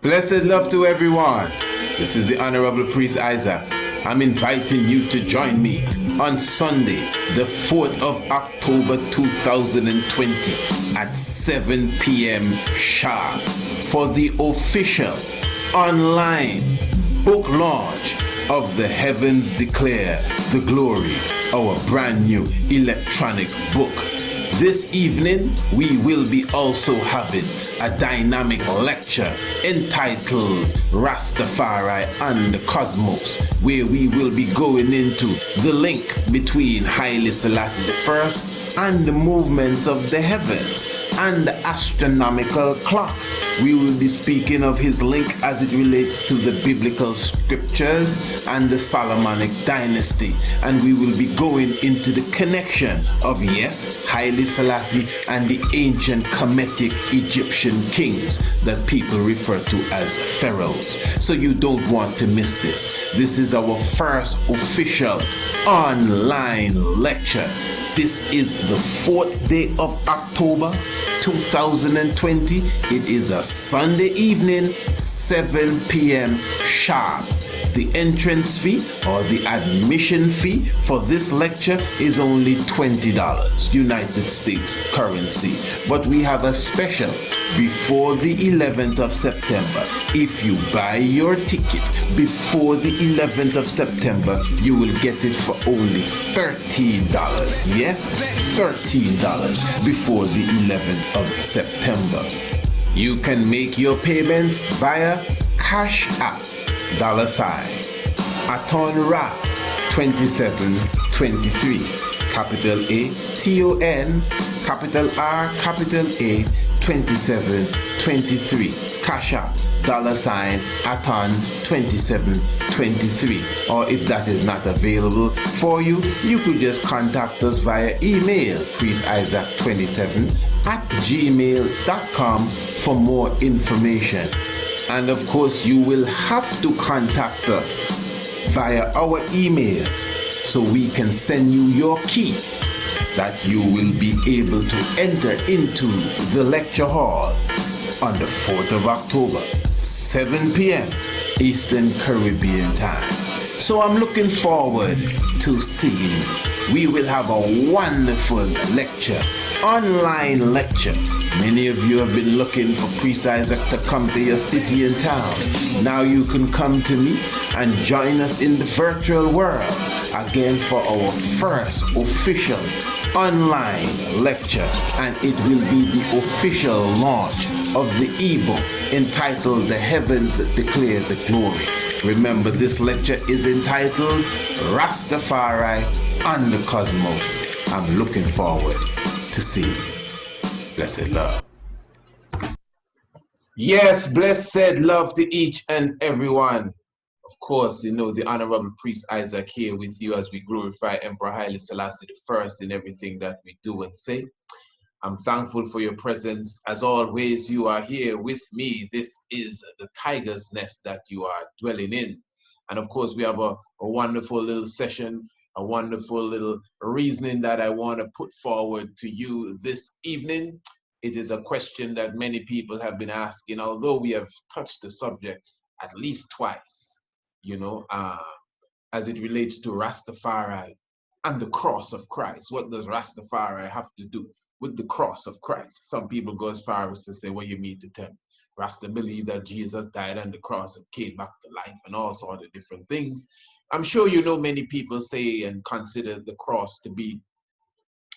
Blessed love to everyone. This is the Honorable Priest Isaac. I'm inviting you to join me on Sunday, the 4th of October 2020 at 7 p.m. sharp for the official online book launch of The Heavens Declare the Glory, our brand new electronic book. This evening, we will be also having a dynamic lecture entitled Rastafari and the Cosmos, where we will be going into the link between Haile Selassie I and the movements of the heavens and the astronomical clock. We will be speaking of his link as it relates to the biblical scriptures and the Solomonic dynasty. And we will be going into the connection of, yes, Haile Selassie and the ancient Kemetic Egyptian kings that people refer to as pharaohs. So you don't want to miss this. This is our first official online lecture. This is the 4th day of October 2020. It is a Sunday evening, 7 p.m. sharp. The entrance fee or the admission fee for this lecture is only $20, United States currency. But we have a special before the 11th of September. If you buy your ticket before the 11th of September, you will get it for only $13. Yes, $13 before the 11th of September. You can make your payments via Cash App, $Aton-Ra 2723, capital A TON, capital R, capital A 2723, Cash App, $Aton 2723. Or if that is not available for you, you could just contact us via email, priestisaac27@gmail.com for more information. And of course, you will have to contact us via our email so we can send you your key that you will be able to enter into the lecture hall on the 4th of October, 7 p.m. Eastern Caribbean time. So I'm looking forward to seeing you. We will have a wonderful lecture, online lecture. Many of you have been looking for Priest Isaac to come to your city and town. Now you can come to me and join us in the virtual world again for our first official online lecture, and it will be the official launch of the ebook entitled The Heavens Declare the Glory. Remember, this lecture is entitled Rastafari and the Cosmos. I'm looking forward to seeing you. Blessed love. Yes, blessed love to each and everyone. Of course, you know, the Honorable Priest Isaac here with you as we glorify Emperor Haile Selassie I in everything that we do and say. I'm thankful for your presence. As always, you are here with me. This is the tiger's nest that you are dwelling in. And of course, we have a wonderful little session, a wonderful little reasoning that I want to put forward to you this evening. It is a question that many people have been asking, although we have touched the subject at least twice, you know, as it relates to Rastafari and the cross of Christ. What does Rastafari have to do with the cross of Christ? Some people go as far as to say, what you mean to tell me? Rasta believe that Jesus died on the cross and came back to life and all sorts of different things. I'm sure you know many people say and consider the cross to be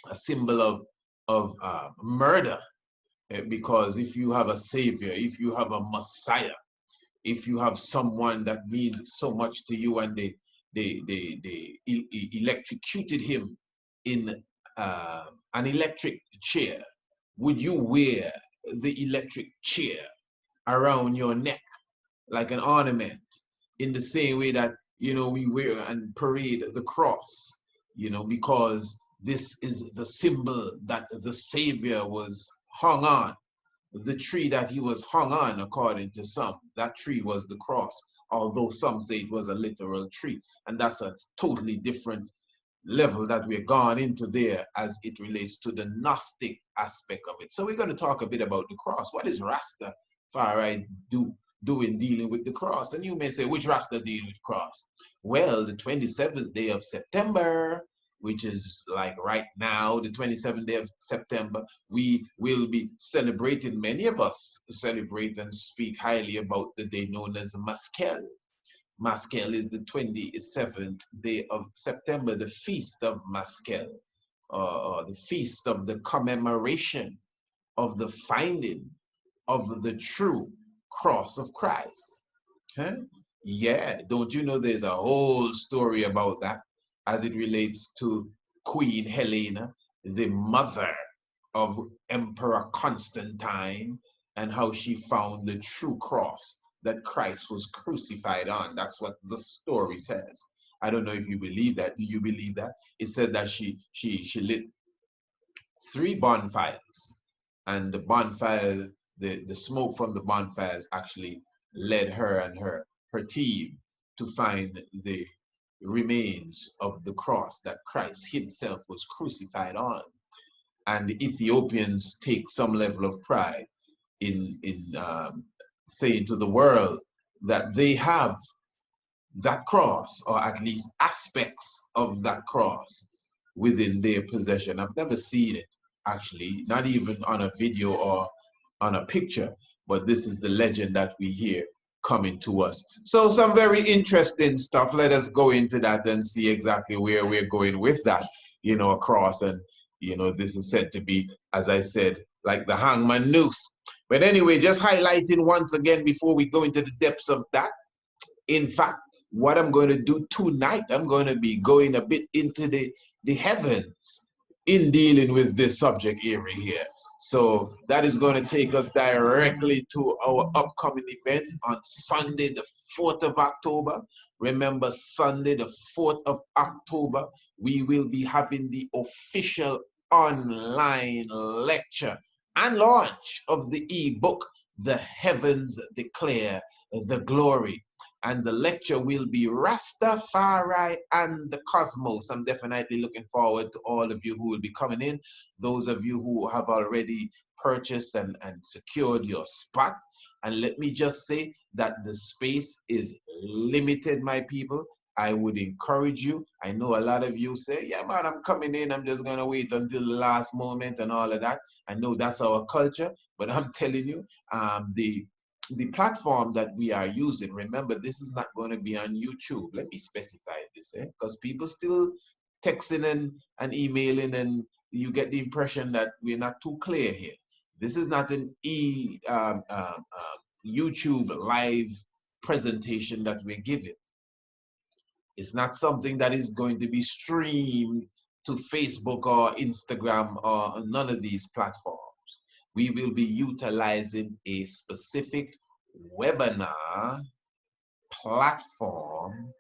a symbol of murder, because if you have a savior, if you have a Messiah, if you have someone that means so much to you and they electrocuted him in an electric chair, would you wear the electric chair around your neck like an ornament in the same way that, you know, we wear and parade the cross, you know, because this is the symbol that the Savior was hung on. The tree that he was hung on, according to some, that tree was the cross, although some say it was a literal tree. And that's a totally different level that we're gone into there as it relates to the Gnostic aspect of it. So we're going to talk a bit about the cross. What does Rastafari do dealing with the cross. And you may say, which Rasta deal with cross? Well, the 27th day of September, which is like right now, the 27th day of September, we will be celebrating, many of us celebrate and speak highly about the day known as Maskel. Maskel is the 27th day of September, the feast of Maskel, the feast of the commemoration of the finding of the true cross of Christ. Huh? Yeah, don't you know there's a whole story about that as it relates to Queen Helena, the mother of Emperor Constantine, and how she found the true cross that Christ was crucified on. That's what the story says. I don't know if you believe that. Do you believe that? It said that she lit 3 bonfires, and the bonfire, the smoke from the bonfires actually led her and her team to find the remains of the cross that Christ himself was crucified on. And the Ethiopians take some level of pride in saying to the world that they have that cross, or at least aspects of that cross, within their possession. I've never seen it, actually, not even on a video or on a picture, but this is the legend that we hear coming to us. So some very interesting stuff. Let us go into that and see exactly where we're going with that, across. And, this is said to be, as I said, like the hangman noose. But anyway, just highlighting once again before we go into the depths of that. In fact, what I'm going to do tonight, I'm going to be going a bit into the heavens in dealing with this subject area here. So that is going to take us directly to our upcoming event on Sunday, the 4th of October. Remember, Sunday, the 4th of October, we will be having the official online lecture and launch of the ebook, The Heavens Declare the Glory. And the lecture will be Rastafari and the Cosmos. I'm definitely looking forward to all of you who will be coming in. Those of you who have already purchased and secured your spot. And let me just say that the space is limited, my people. I would encourage you. I know a lot of you say, yeah, man, I'm coming in. I'm just going to wait until the last moment and all of that. I know that's our culture, but I'm telling you, the platform that we are using, remember, this is not going to be on YouTube. Let me specify this, because people still texting and emailing, and you get the impression that we're not too clear here. This is not an YouTube live presentation that we're giving. It's not something that is going to be streamed to Facebook or Instagram or none of these platforms. We will be utilizing a specific webinar platform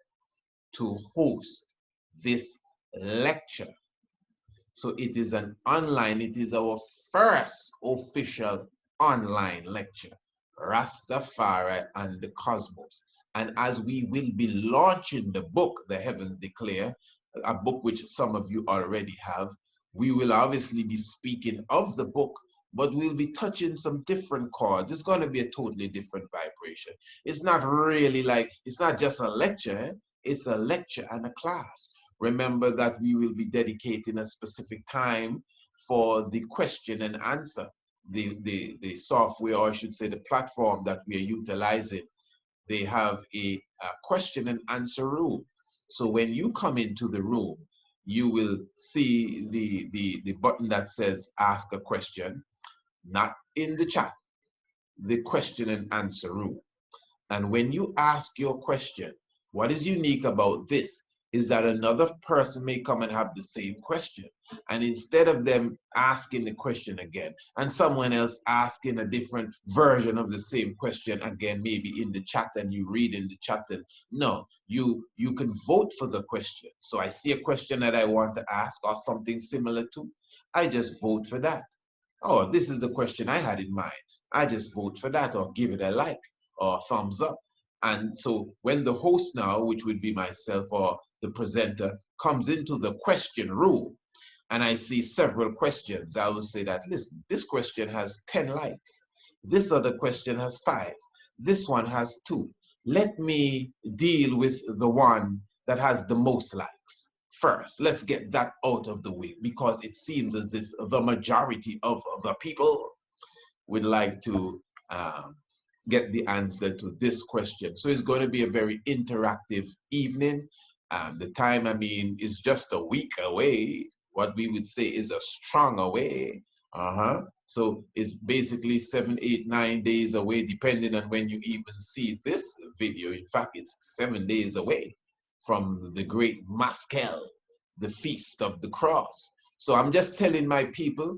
to host this lecture. So it is an online, it is our first official online lecture, Rastafari and the Cosmos. And as we will be launching the book, The Heavens Declare, a book which some of you already have, we will obviously be speaking of the book, but we'll be touching some different chords. It's going to be a totally different vibration. It's not really like, it's not just a lecture, it's a lecture and a class. Remember that we will be dedicating a specific time for the question and answer. The software, or I should say the platform that we are utilizing, they have a question and answer room. So when you come into the room, you will see the button that says ask a question, not in the chat, the question and answer room. And when you ask your question, what is unique about this is that another person may come and have the same question. And instead of them asking the question again, and someone else asking a different version of the same question again, maybe in the chat, and you read in the chat, and no, you can vote for the question. So I see a question that I want to ask or something similar to, I just vote for that. Oh, this is the question I had in mind. I just vote for that, or give it a like or thumbs up. And so when the host now, which would be myself or the presenter, comes into the question room and I see several questions, I will say that, listen, this question has 10 likes. This other question has 5. This one has 2. Let me deal with the one that has the most likes first. Let's get that out of the way, because it seems as if the majority of the people would like to get the answer to this question. So it's going to be a very interactive evening. The time, I mean, is just a week away. What we would say is a strong away. So it's basically 7, 8, 9 days away, depending on when you even see this video. In fact, it's 7 days away from the great Maskell, the Feast of the Cross. So I'm just telling my people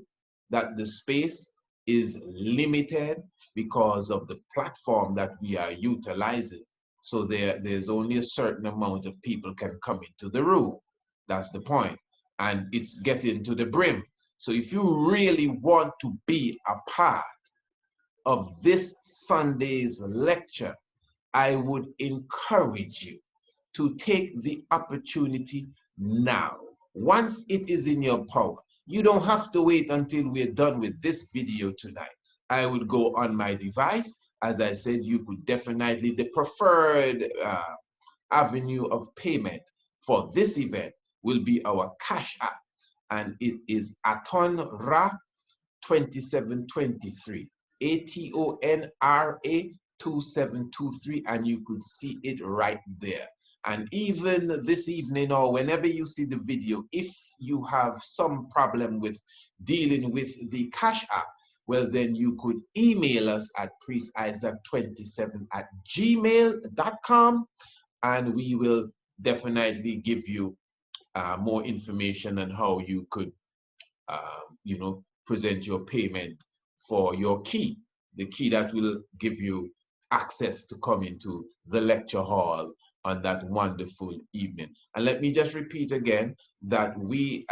that the space is limited because of the platform that we are utilizing. So there's only a certain amount of people can come into the room. That's the point. And it's getting to the brim. So if you really want to be a part of this Sunday's lecture, I would encourage you to take the opportunity now. Once it is in your power, you don't have to wait until we're done with this video tonight. I would go on my device. As I said, you could definitely, the preferred avenue of payment for this event will be our Cash App, and it is Atonra 2723, ATONRA 2723, and you could see it right there. And even this evening, or whenever you see the video, if you have some problem with dealing with the Cash App, well, then you could email us at priestisaac27@gmail.com, and we will definitely give you more information on how you could, present your payment for your key, the key that will give you access to come into the lecture hall on that wonderful evening. And let me just repeat again that we,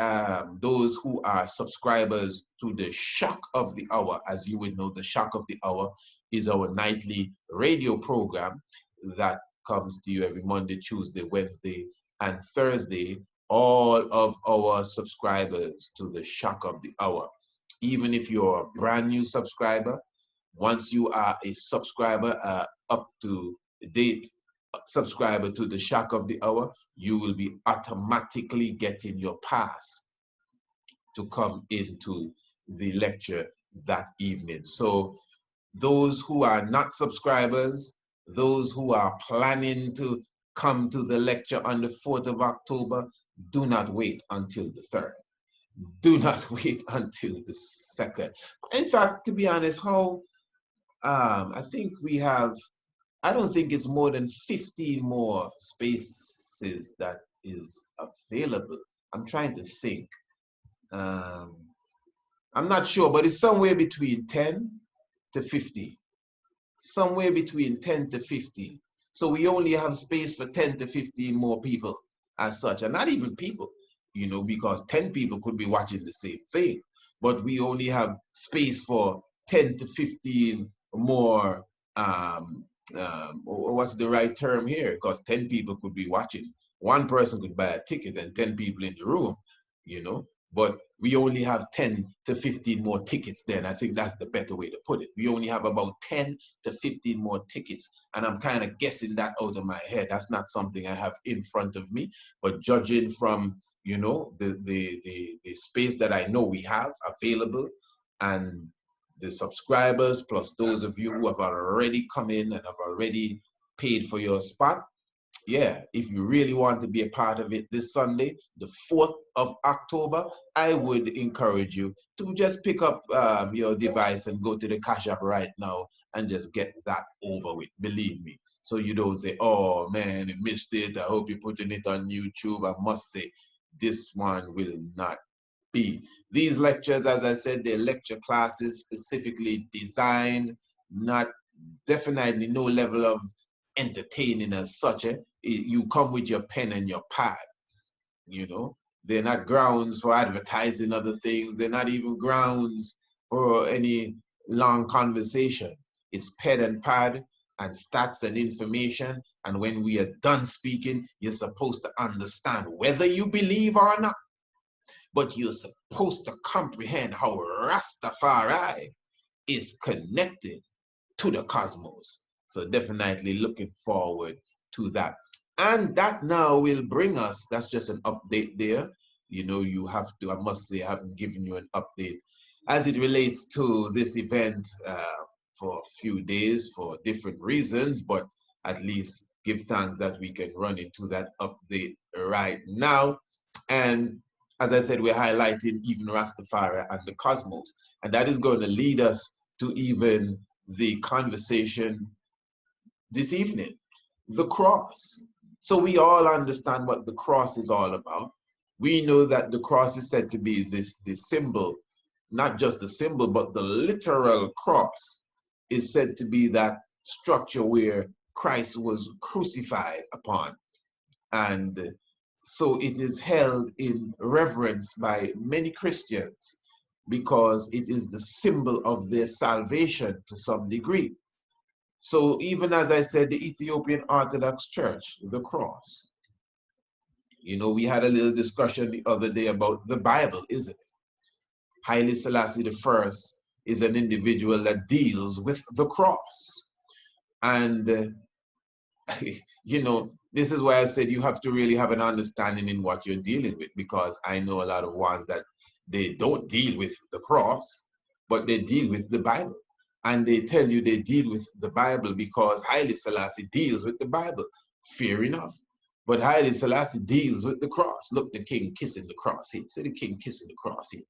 those who are subscribers to the Shock of the Hour, as you would know, the Shock of the Hour is our nightly radio program that comes to you every Monday, Tuesday, Wednesday, and Thursday. All of our subscribers to the Shock of the Hour, even if you're a brand new subscriber, once you are a subscriber, up to date subscriber to the Shock of the Hour, you will be automatically getting your pass to come into the lecture that evening. So those who are not subscribers, those who are planning to come to the lecture on the 4th of October, do not wait until the 3rd. Do not wait until the 2nd. In fact, to be honest, I think we have, I don't think it's more than 15 more spaces that is available. I'm trying to think. I'm not sure, but it's somewhere between 10 to 15. Somewhere between 10 to 15. So we only have space for 10 to 15 more people as such, and not even people, because 10 people could be watching the same thing, but we only have space for 10 to 15 more, what's the right term here? Because 10 people could be watching. One person could buy a ticket and 10 people in the room, but we only have 10 to 15 more tickets then. I think that's the better way to put it. We only have about 10 to 15 more tickets. And I'm kind of guessing that out of my head. That's not something I have in front of me. But judging from, the space that I know we have available, and the subscribers, plus those of you who have already come in and have already paid for your spot, yeah, if you really want to be a part of it this Sunday, the 4th of October, I would encourage you to just pick up your device and go to the Cash App right now and just get that over with, believe me. So you don't say, oh man, I missed it, I hope you're putting it on YouTube. I must say, this one will not be. These lectures, as I said, they're lecture classes specifically designed, not definitely no level of entertaining as such. You come with your pen and your pad, they're not grounds for advertising other things. They're not even grounds for any long conversation. It's pen and pad and stats and information. And when we are done speaking, you're supposed to understand whether you believe or not, but you're supposed to comprehend how Rastafari is connected to the cosmos. So definitely looking forward to that. And that now will bring us, that's just an update there. You know, you have to, I must say, I haven't given you an update as it relates to this event for a few days for different reasons, but at least give thanks that we can run into that update right now. And as I said, we're highlighting even Rastafari and the cosmos. And that is going to lead us to even the conversation this evening, the cross. So we all understand what the cross is all about. We know that the cross is said to be this symbol, not just a symbol, but the literal cross is said to be that structure where Christ was crucified upon. And so it is held in reverence by many Christians because it is the symbol of their salvation to some degree. So even as I said, the Ethiopian Orthodox Church, the cross. You know, we had a little discussion the other day about the Bible, isn't it? Haile Selassie I is an individual that deals with the cross. And, you know, this is why I said you have to really have an understanding in what you're dealing with, because I know a lot of ones that they don't deal with the cross, but they deal with the Bible. And they tell you they deal with the Bible because Haile Selassie deals with the Bible. Fair enough. But Haile Selassie deals with the cross. Look, the king kissing the cross here. See the king kissing the cross here.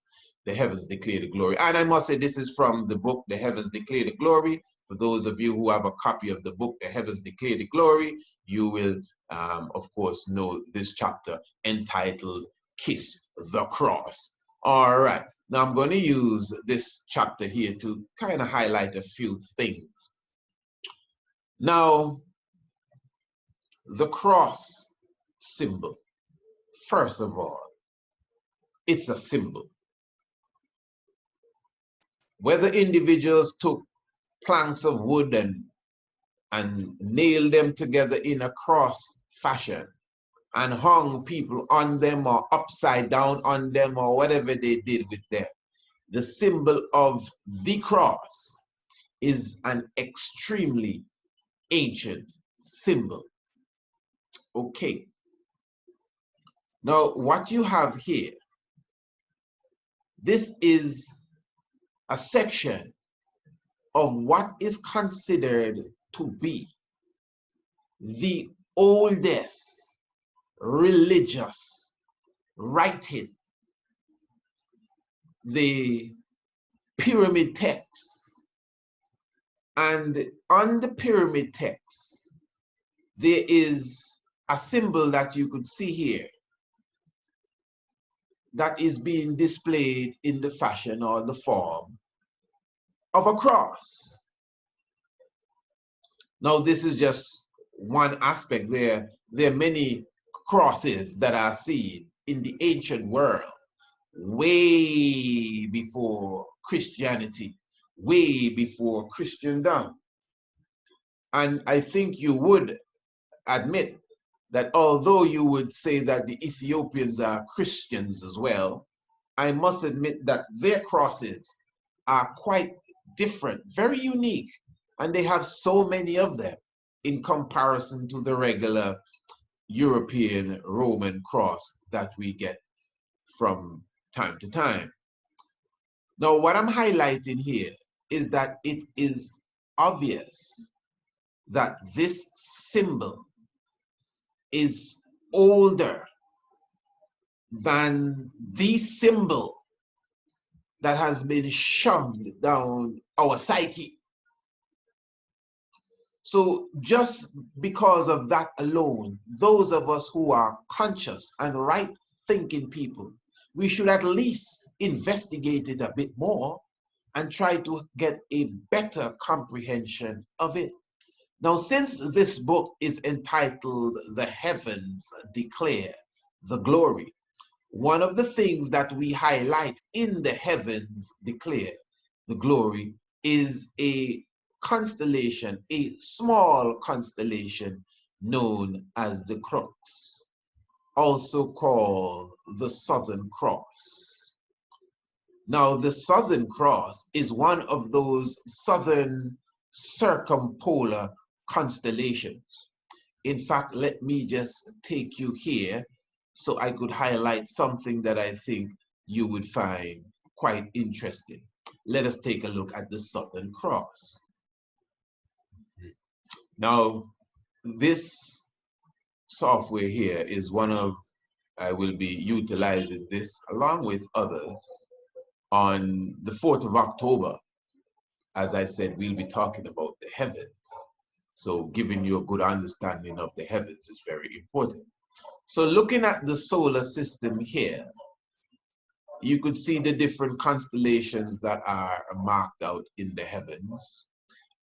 The heavens declare the glory. And I must say, this is from the book, The Heavens Declare the Glory. For those of you who have a copy of the book, The Heavens Declare the Glory, you will, of course, know this chapter entitled Kiss the Cross. All right. Now I'm going to use this chapter here to kind of highlight a few things. Now, the cross symbol, first of all, it's a symbol. Whether individuals took planks of wood and nailed them together in a cross fashion and hung people on them or upside down on them or whatever they did with them, the symbol of the cross is an extremely ancient symbol. Okay. Now, what you have here, this is a section of what is considered to be the oldest religious writing, the pyramid text. And on the pyramid text, there is a symbol that you could see here that is being displayed in the fashion or the form of a cross. Now, this is just one aspect. There are many crosses that are seen in the ancient world, way before Christianity, way before Christendom. And I think you would admit that although you would say that the Ethiopians are Christians as well, I must admit that their crosses are quite different, very unique, and they have so many of them in comparison to the regular European Roman cross that we get from time to time. Now, what I'm highlighting here is that it is obvious that this symbol is older than the symbol that has been shoved down our psyche. So just because of that alone, those of us who are conscious and right-thinking people, we should at least investigate it a bit more and try to get a better comprehension of it. Now, since this book is entitled The Heavens Declare the Glory, one of the things that we highlight in The Heavens Declare the Glory is a constellation, a small constellation known as the Crux, also called the Southern Cross. Now, the Southern Cross is one of those southern circumpolar constellations. In fact, let me just take you here so I could highlight something that I think you would find quite interesting. Let us take a look at the Southern Cross. Now, this software here is one of, I will be utilizing this along with others on the 4th of October. As I said, we'll be talking about the heavens. So giving you a good understanding of the heavens is very important. So looking at the solar system here, you could see the different constellations that are marked out in the heavens.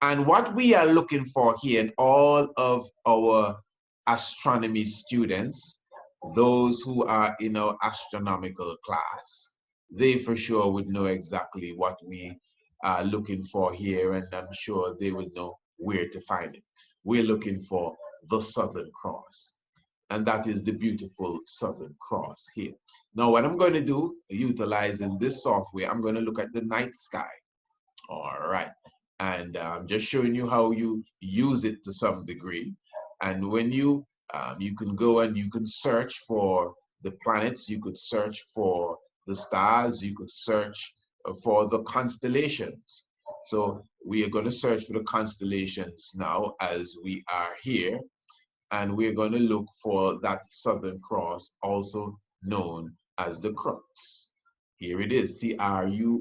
And what we are looking for here in all of our astronomy students, those who are in our astronomical class, they for sure would know exactly what we are looking for here, and I'm sure they will know where to find it. We're looking for the Southern Cross, and that is the beautiful Southern Cross here. Now, what I'm going to do, utilizing this software, I'm going to look at the night sky. All right. And I'm just showing you how you use it to some degree. And when you can go and you can search for the planets, you could search for the stars, you could search for the constellations. So we are going to search for the constellations now as we are here. And we're going to look for that Southern Cross, also known as the crux. Here it is, CRUX.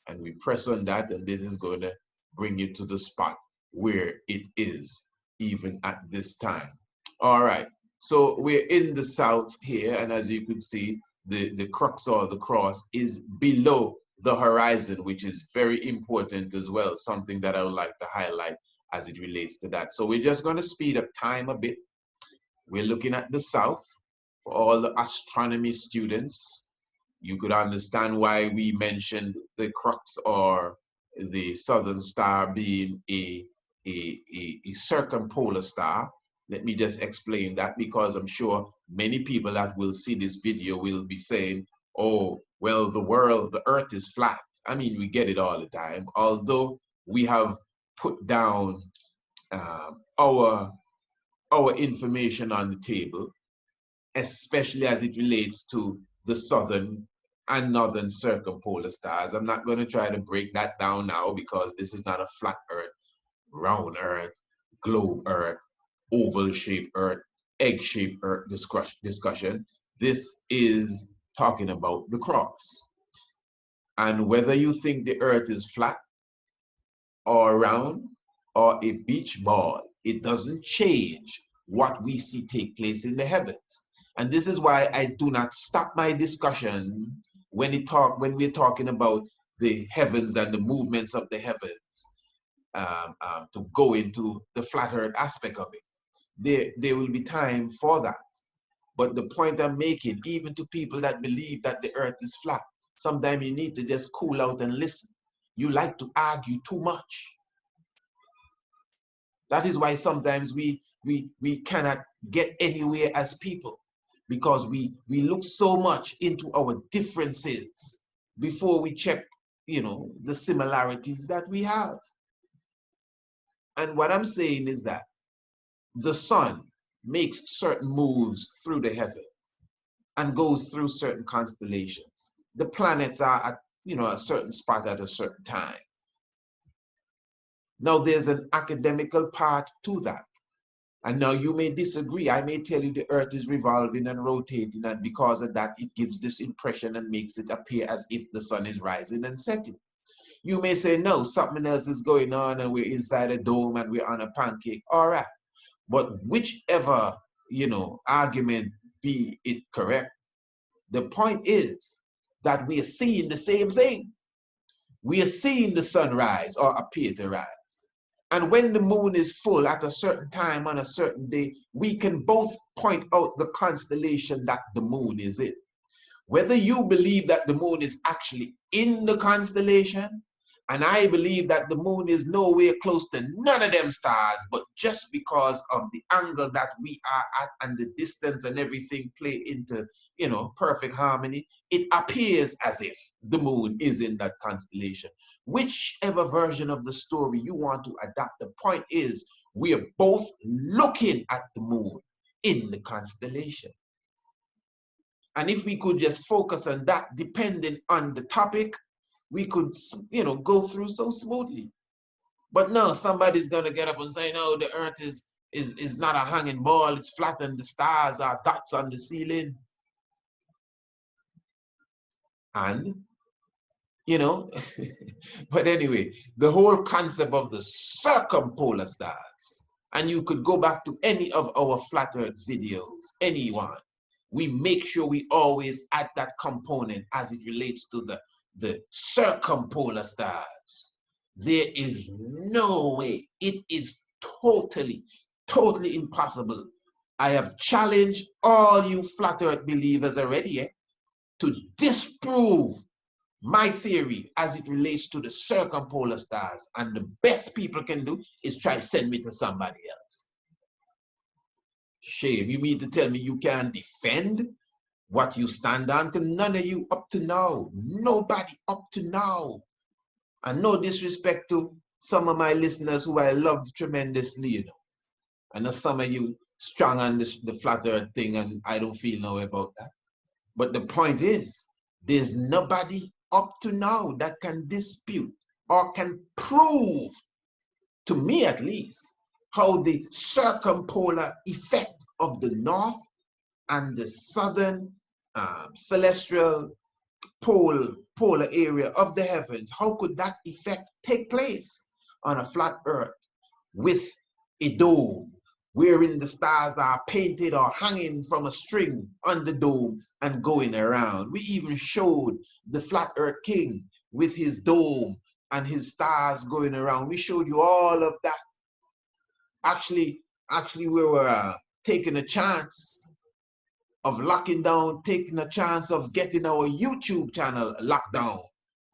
And we press on that, and this is going to bring you to the spot where it is, even at this time. All right, so we're in the south here, and as you can see, the crux or the cross is below the horizon, which is very important as well, something that I would like to highlight as it relates to that. So we're just going to speed up time a bit. We're looking at the south for all the astronomy students. You could understand why we mentioned the crux or the southern star being a circumpolar star. Let me just explain that, because I'm sure many people that will see this video will be saying, oh, well, the earth is flat. I mean, we get it all the time. Although we have put down our information on the table, especially as it relates to the southern and northern circumpolar stars. I'm not going to try to break that down now, because this is not a flat earth, round earth, globe earth, oval shaped earth, egg shaped earth discussion. This is talking about the cross. And whether you think the earth is flat or round or a beach ball, it doesn't change what we see take place in the heavens. And this is why I do not stop my discussion when we're talking about the heavens and the movements of the heavens, to go into the flat earth aspect of it. There will be time for that. But the point I'm making, even to people that believe that the earth is flat, sometimes you need to just cool out and listen. You like to argue too much. That is why sometimes we cannot get anywhere as people, because we look so much into our differences before we check, the similarities that we have. And what I'm saying is that the sun makes certain moves through the heaven and goes through certain constellations. The planets are at, a certain spot at a certain time. Now, there's an academical part to that. And now you may disagree. I may tell you the earth is revolving and rotating, and because of that, it gives this impression and makes it appear as if the sun is rising and setting. You may say, no, something else is going on and we're inside a dome and we're on a pancake. All right. But whichever, argument be it correct, the point is that we are seeing the same thing. We are seeing the sun rise or appear to rise. And when the moon is full at a certain time on a certain day, we can both point out the constellation that the moon is in. Whether you believe that the moon is actually in the constellation, and I believe that the moon is nowhere close to none of them stars, but just because of the angle that we are at and the distance and everything play into, perfect harmony, it appears as if the moon is in that constellation. Whichever version of the story you want to adapt, the point is We are both looking at the moon in the constellation. And if we could just focus on that, depending on the topic, we could, go through so smoothly. But no, somebody's gonna get up and say, no, the earth is not a hanging ball, it's flat and the stars are dots on the ceiling. And, but anyway, the whole concept of the circumpolar stars, and you could go back to any of our flat earth videos, anyone, we make sure we always add that component as it relates to the circumpolar stars. There is no way. It is totally, totally impossible. I have challenged all you flat earth believers already to disprove my theory as it relates to the circumpolar stars. And the best people can do is try to send me to somebody else. Shame, you mean to tell me you can't defend what you stand on? Because none of you up to now, nobody up to now. And no disrespect to some of my listeners who I love tremendously, I know some of you strong on the flat earth thing, and I don't feel no way about that. But the point is, there's nobody up to now that can dispute or can prove, to me at least, how the circumpolar effect of the north and the southern celestial polar area of the heavens, how could that effect take place on a flat earth with a dome wherein the stars are painted or hanging from a string on the dome and going around? We even showed the flat earth king with his dome and his stars going around. We showed you all of that. Actually, we were taking a chance of locking down, taking a chance of getting our YouTube channel locked down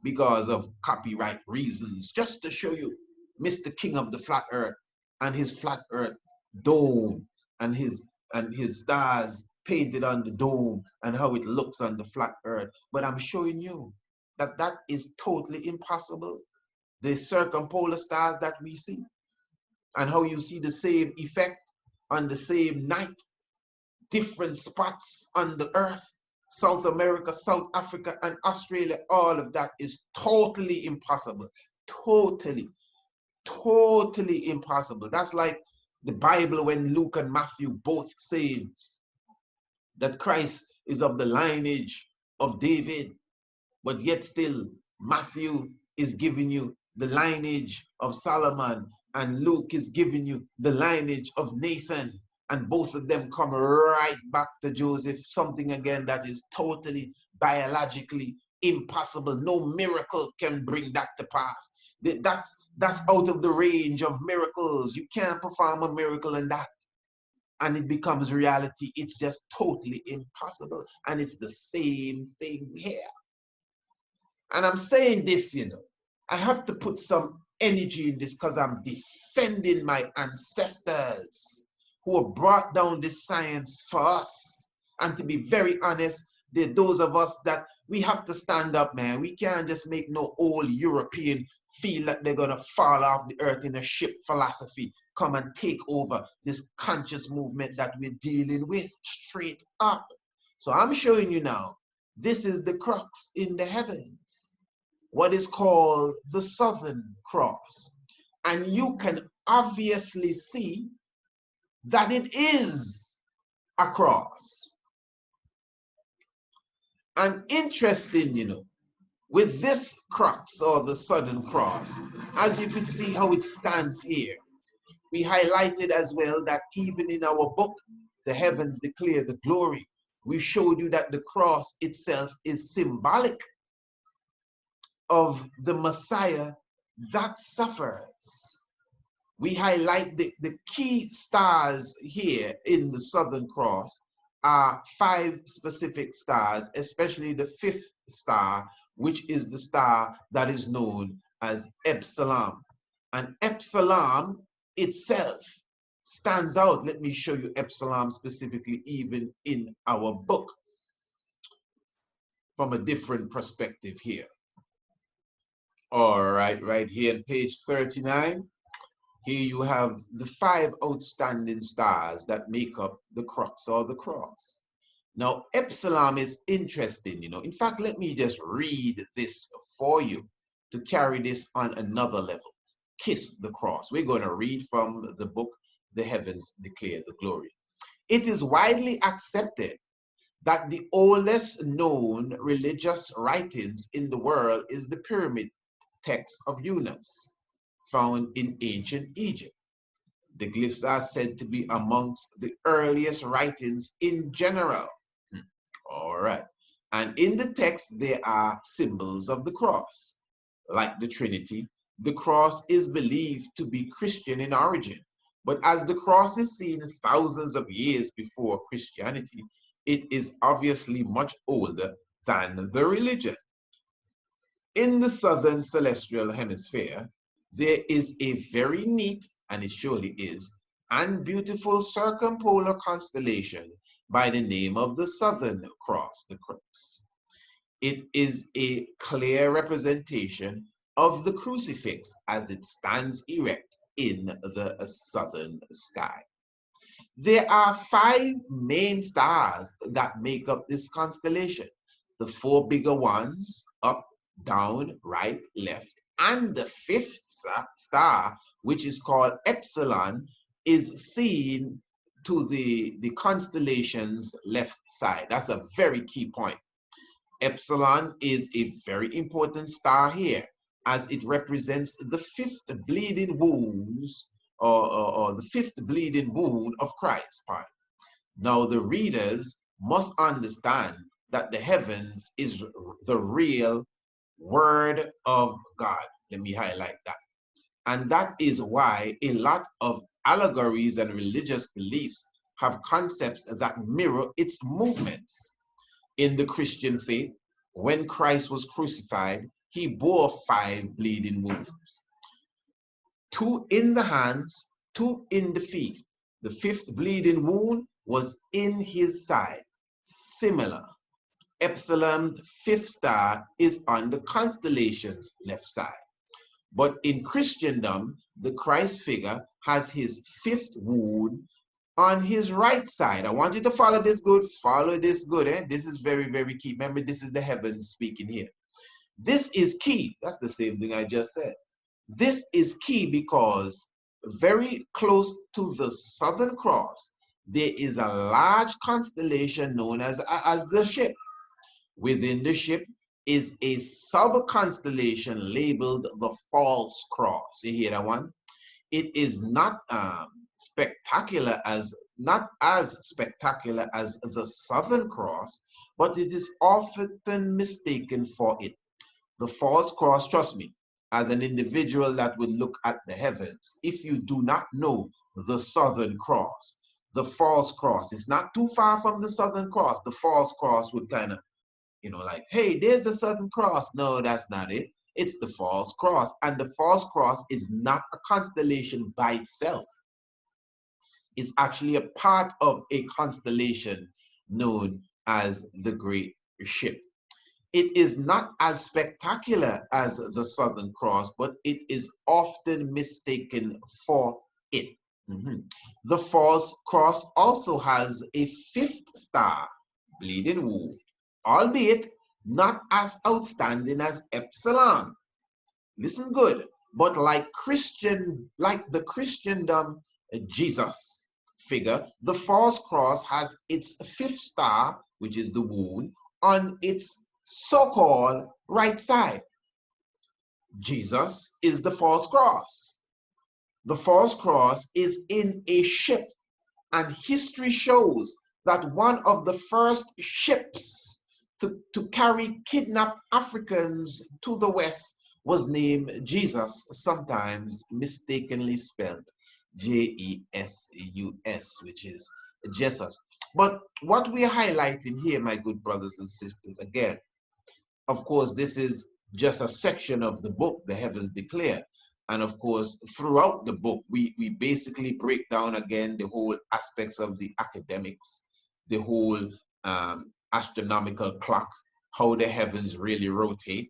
because of copyright reasons, just to show you Mr. King of the Flat Earth and his flat earth dome and his stars painted on the dome and how it looks on the flat earth. But I'm showing you that that is totally impossible. The circumpolar stars that we see and how you see the same effect on the same night, different spots on the earth, South America, South Africa, and Australia, all of that is totally impossible. Totally, totally impossible. That's like the Bible when Luke and Matthew both say that Christ is of the lineage of David, but yet still Matthew is giving you the lineage of Solomon, and Luke is giving you the lineage of Nathan. And both of them come right back to Joseph, something again that is totally biologically impossible. No miracle can bring that to pass. That's out of the range of miracles. You can't perform a miracle in that and it becomes reality. It's just totally impossible. And it's the same thing here. And I'm saying this, I have to put some energy in this because I'm defending my ancestors who have brought down this science for us. And to be very honest, there are those of us that we have to stand up, man. We can't just make no old European feel that they're gonna fall off the earth in a ship philosophy come and take over this conscious movement that we're dealing with straight up. So I'm showing you now, this is the crux in the heavens, what is called the Southern Cross. And you can obviously see that it is a cross. And interesting, with this crux or the Southern Cross, as you can see how it stands here, we highlighted as well that even in our book, The Heavens Declare the Glory, we showed you that the cross itself is symbolic of the Messiah that suffers. We highlight the key stars here in the Southern Cross are 5 specific stars, especially the 5th star, which is the star that is known as Epsilon. And Epsilon itself stands out. Let me show you Epsilon specifically, even in our book, from a different perspective here. All right, right here on page 39. Here you have the 5 outstanding stars that make up the crux or the cross. Now, Epsilon is interesting, you know. In fact, let me just read this for you to carry this on another level. Kiss the cross. We're going to read from the book, The Heavens Declare the Glory. It is widely accepted that the oldest known religious writings in the world is the pyramid text of Unas, found in ancient Egypt. The glyphs are said to be amongst the earliest writings in general. All right. And in the text, there are symbols of the cross. Like the Trinity, the cross is believed to be Christian in origin. But as the cross is seen thousands of years before Christianity, it is obviously much older than the religion. In the southern celestial hemisphere, there is a very neat, and it surely is, and beautiful circumpolar constellation by the name of the Southern Cross, the crux. It is a clear representation of the crucifix as it stands erect in the southern sky. There are 5 main stars that make up this constellation. The 4 bigger ones, up, down, right, left, and the 5th star, which is called Epsilon, is seen to the constellation's left side. That's a very key point. Epsilon is a very important star here, as it represents the 5th bleeding wounds, or the 5th bleeding wound of Christ. Pardon. Now, the readers must understand that the heavens is the real Word of God. Let me highlight that. And that is why a lot of allegories and religious beliefs have concepts that mirror its movements. In the Christian faith, when Christ was crucified, he bore 5 bleeding wounds. 2 in the hands, 2 in the feet. The 5th bleeding wound was in his side. Similar. Epsilon, 5th star, is on the constellation's left side. But in Christendom, the Christ figure has his 5th wound on his right side. I want you to follow this good. Follow this good. This is very, very key. Remember, this is the heavens speaking here. This is key. That's the same thing I just said. This is key because very close to the Southern Cross, there is a large constellation known as the ship. Within the ship is a sub-constellation labeled the False Cross. You hear that one? It is not not as spectacular as the Southern Cross, but it is often mistaken for it. The false cross, trust me, as an individual that would look at the heavens, if you do not know the Southern Cross, the false cross is not too far from the Southern Cross. The false cross would kind of, like, hey, there's the Southern Cross. No, that's not it. It's the false cross. And the false cross is not a constellation by itself. It's actually a part of a constellation known as the Great Ship. It is not as spectacular as the Southern Cross, but it is often mistaken for it. The false cross also has a 5th star, bleeding wound, albeit not as outstanding as Epsilon. Listen good, but like the Christendom Jesus figure, the false cross has its 5th star, which is the wound, on its so-called right side. Jesus is the false cross. The false cross is in a ship, and history shows that one of the first ships to carry kidnapped Africans to the West was named Jesus, sometimes mistakenly spelled Jesus, which is Jesus. But what we are highlighting here, my good brothers and sisters, again, of course, this is just a section of the book, The Heavens Declare. And of course, throughout the book, we basically break down again the whole aspects of the academics, the whole astronomical clock, how the heavens really rotate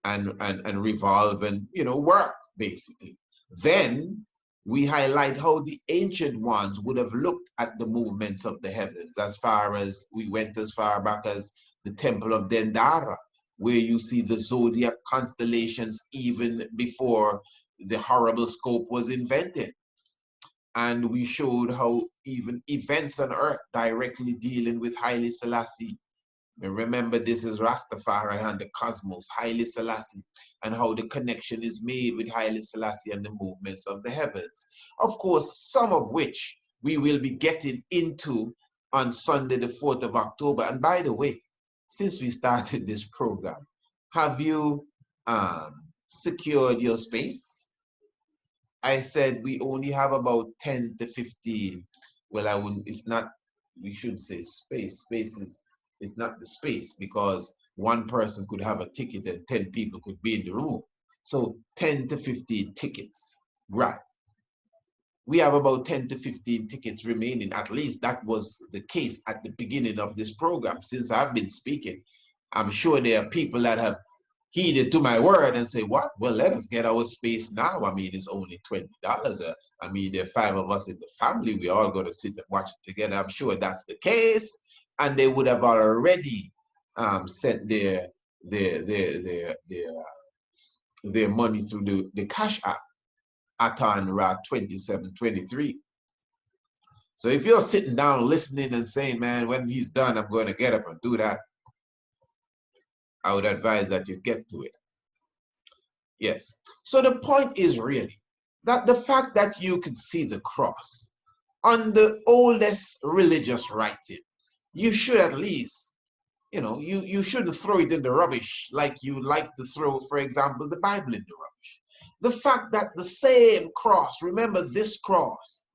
and revolve and, work, basically. Then We highlight how the ancient ones would have looked at the movements of the heavens, as far as we went as far back as the Temple of Dendara, where you see the zodiac constellations even before the horrible scope was invented. And we showed how even events on earth directly dealing with Haile Selassie. Remember, this is Rastafari and the cosmos, Haile Selassie, and how the connection is made with Haile Selassie and the movements of the heavens. Of course, some of which we will be getting into on Sunday, the 4th of October. And by the way, since we started this program, have you secured your space? I said we only have about 10 to 15. Well, I wouldn't, it's not, we should say space. Space is, it's not the space, because one person could have a ticket and 10 people could be in the room. So 10 to 15 tickets, right? We have about 10 to 15 tickets remaining. At least that was the case at the beginning of this program. Since I've been speaking, I'm sure there are people that have heeded to my word and say, what? Well, let us get our space now. I mean, it's only $20. I mean, there are 5 of us in the family. We're all going to sit and watch it together. I'm sure that's the case. And they would have already sent their money through the Cash App, ATANRA 2723. So if you're sitting down listening and saying, man, when he's done, I'm going to get up and do that, I would advise that you get to it. Yes. So the point is really that the fact that you could see the cross on the oldest religious writing, you should at least, you shouldn't throw it in the rubbish like you like to throw, for example, the Bible in the rubbish. The fact that the same cross, remember, this cross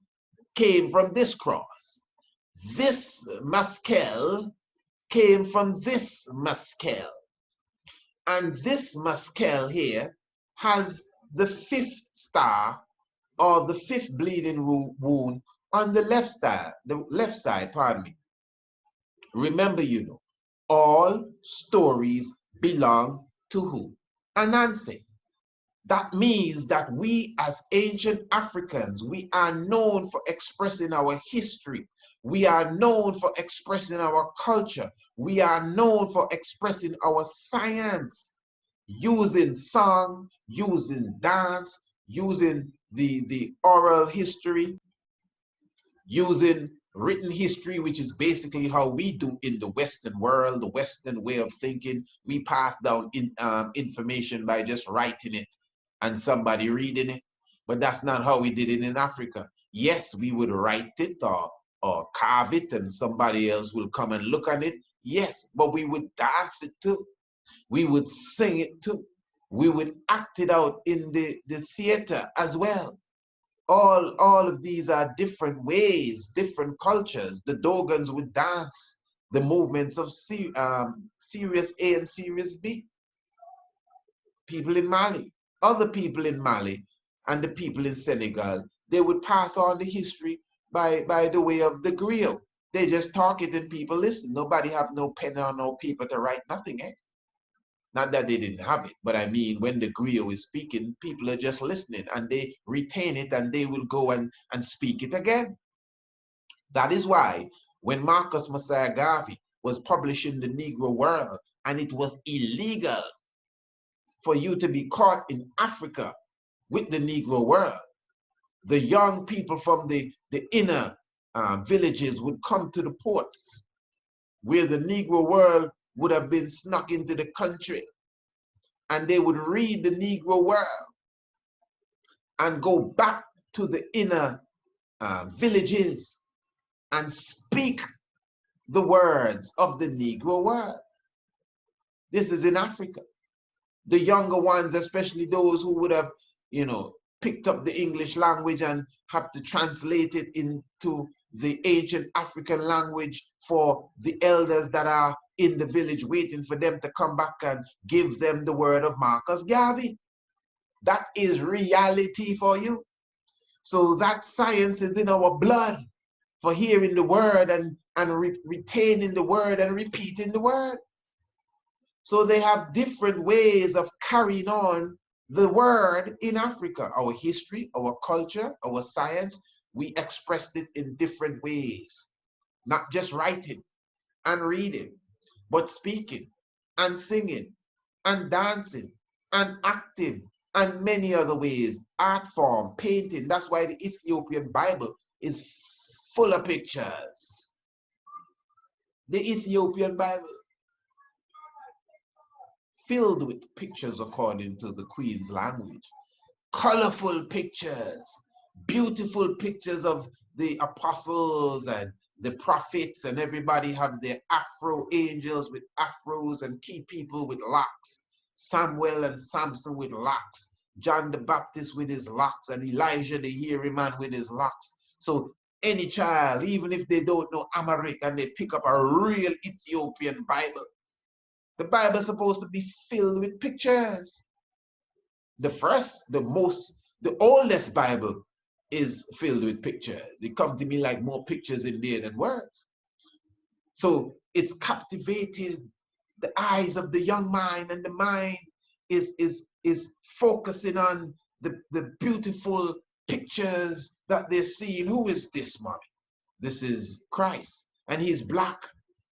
came from this cross. This maskel came from this maskel. And this maskel here has the 5th star, or the 5th bleeding wound on the left side, pardon me. Remember, all stories belong to who? Anansi. That means that we as ancient Africans, we are known for expressing our history. We are known for expressing our culture. We are known for expressing our science, using song, using dance, using the oral history, using written history, which is basically how we do in the Western world, the Western way of thinking. We pass down information by just writing it and somebody reading it. But that's not how we did it in Africa. Yes, we would write it or carve it and somebody else will come and look at it. Yes, but we would dance it too. We would sing it too. We would act it out in the theater as well. All of these are different ways, different cultures. The Dogons would dance the movements of Sirius A and Sirius B. People in Mali, other people in Mali, and the people in Senegal, they would pass on the history by the way of the griot. They just talk it and people listen. Nobody have no pen or no paper to write nothing, eh? Not that they didn't have it, but I mean, when the griot is speaking, people are just listening and they retain it and they will go and speak it again. That is why when Marcus Messiah Garvey was publishing The Negro World, and it was illegal for you to be caught in Africa with the Negro World, the young people from the inner villages would come to the ports where the Negro World would have been snuck into the country, and they would read the Negro World and go back to the inner villages and speak the words of the Negro World. This is in Africa. The younger ones, especially those who would have, picked up the English language and have to translate it into the ancient African language for the elders that are in the village waiting for them to come back and give them the word of Marcus Garvey. That is reality for you. So that science is in our blood for hearing the word and retaining the word and repeating the word. So they have different ways of carrying on The word in Africa, our history, our culture, our science, we expressed it in different ways. Not just writing and reading, but speaking and singing and dancing and acting and many other ways. Art form, painting. That's why the Ethiopian Bible is full of pictures. The Ethiopian Bible filled with pictures according to the Queen's language. Colorful pictures, beautiful pictures of the apostles and the prophets, and everybody have their afro angels with afros and key people with locks. Samuel and Samson with locks. John the Baptist with his locks, and Elijah the hairy man with his locks. So any child, even if they don't know Amharic and they pick up a real Ethiopian Bible, the Bible is supposed to be filled with pictures. The oldest Bible is filled with pictures. It comes to me like more pictures in there than words. So it's captivated the eyes of the young mind, and the mind is focusing on the beautiful pictures that they're seeing. Who is this, mommy? This is Christ, and he's black.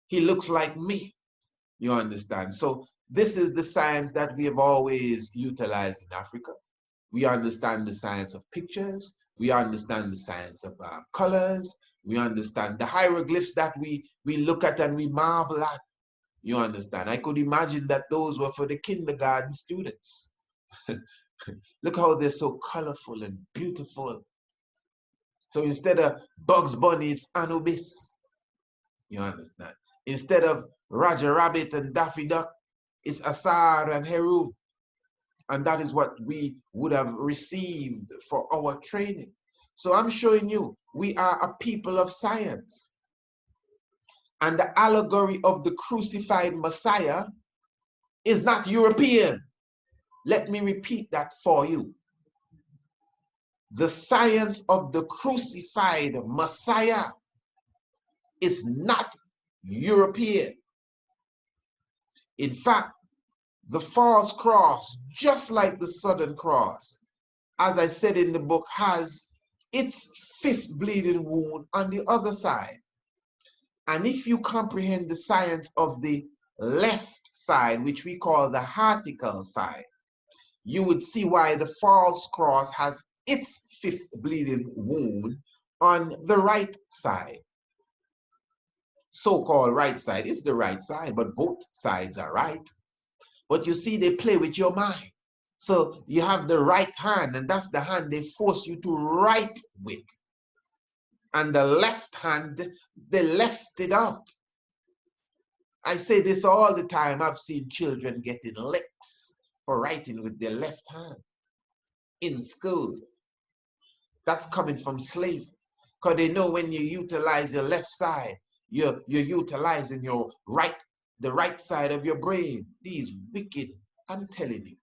He looks like me. You understand? So this is the science that we have always utilized in Africa. We understand the science of pictures. We understand the science of colors. We understand the hieroglyphs that we look at and we marvel at. You understand? I could imagine that those were for the kindergarten students. Look how they're so colorful and beautiful. So instead of Bugs Bunny, it's Anubis. You understand? Instead of Roger Rabbit and Daffy Duck, it's Asar and Heru. And that is what we would have received for our training. So I'm showing you, we are a people of science. And the allegory of the crucified Messiah is not European. Let me repeat that for you. The science of the crucified Messiah is not European. In fact, the false cross, just like the Southern Cross, as I said in the book, has its fifth bleeding wound on the other side. And if you comprehend the science of the left side, which we call the vertical side, you would see why the false cross has its fifth bleeding wound on the right side. So-called right side is the right side, but both sides are right. But you see, they play with your mind. So you have the right hand, and that's the hand they force you to write with. And the left hand, they left it out. I say this all the time. I've seen children getting licks for writing with their left hand in school. That's coming from slavery. Because they know when you utilize your left side, you're utilizing the right side of your brain. These wicked, I'm telling you.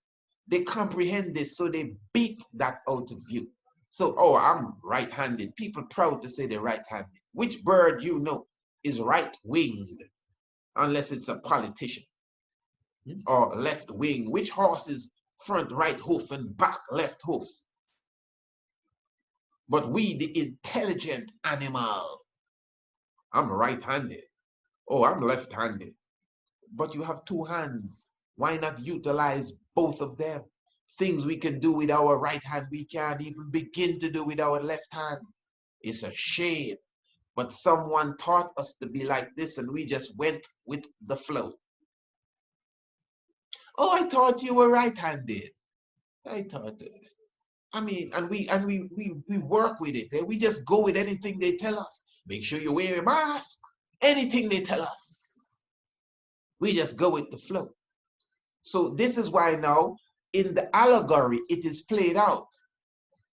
They comprehend this, so they beat that out of you. So, oh, I'm right-handed. People proud to say they're right-handed. Which bird you know is right-winged, unless it's a politician? Or left-wing? Which horse is front right hoof and back left hoof? But we, the intelligent animal, I'm right-handed. Oh, I'm left-handed. But you have two hands. Why not utilize both of them? Things we can do with our right hand, we can't even begin to do with our left hand. It's a shame. But someone taught us to be like this, and we just went with the flow. Oh, I thought you were right-handed. I thought, I mean, and we work with it. We just go with anything they tell us. Make sure you wear a mask. Anything they tell us. We just go with the flow. So this is why now, in the allegory, it is played out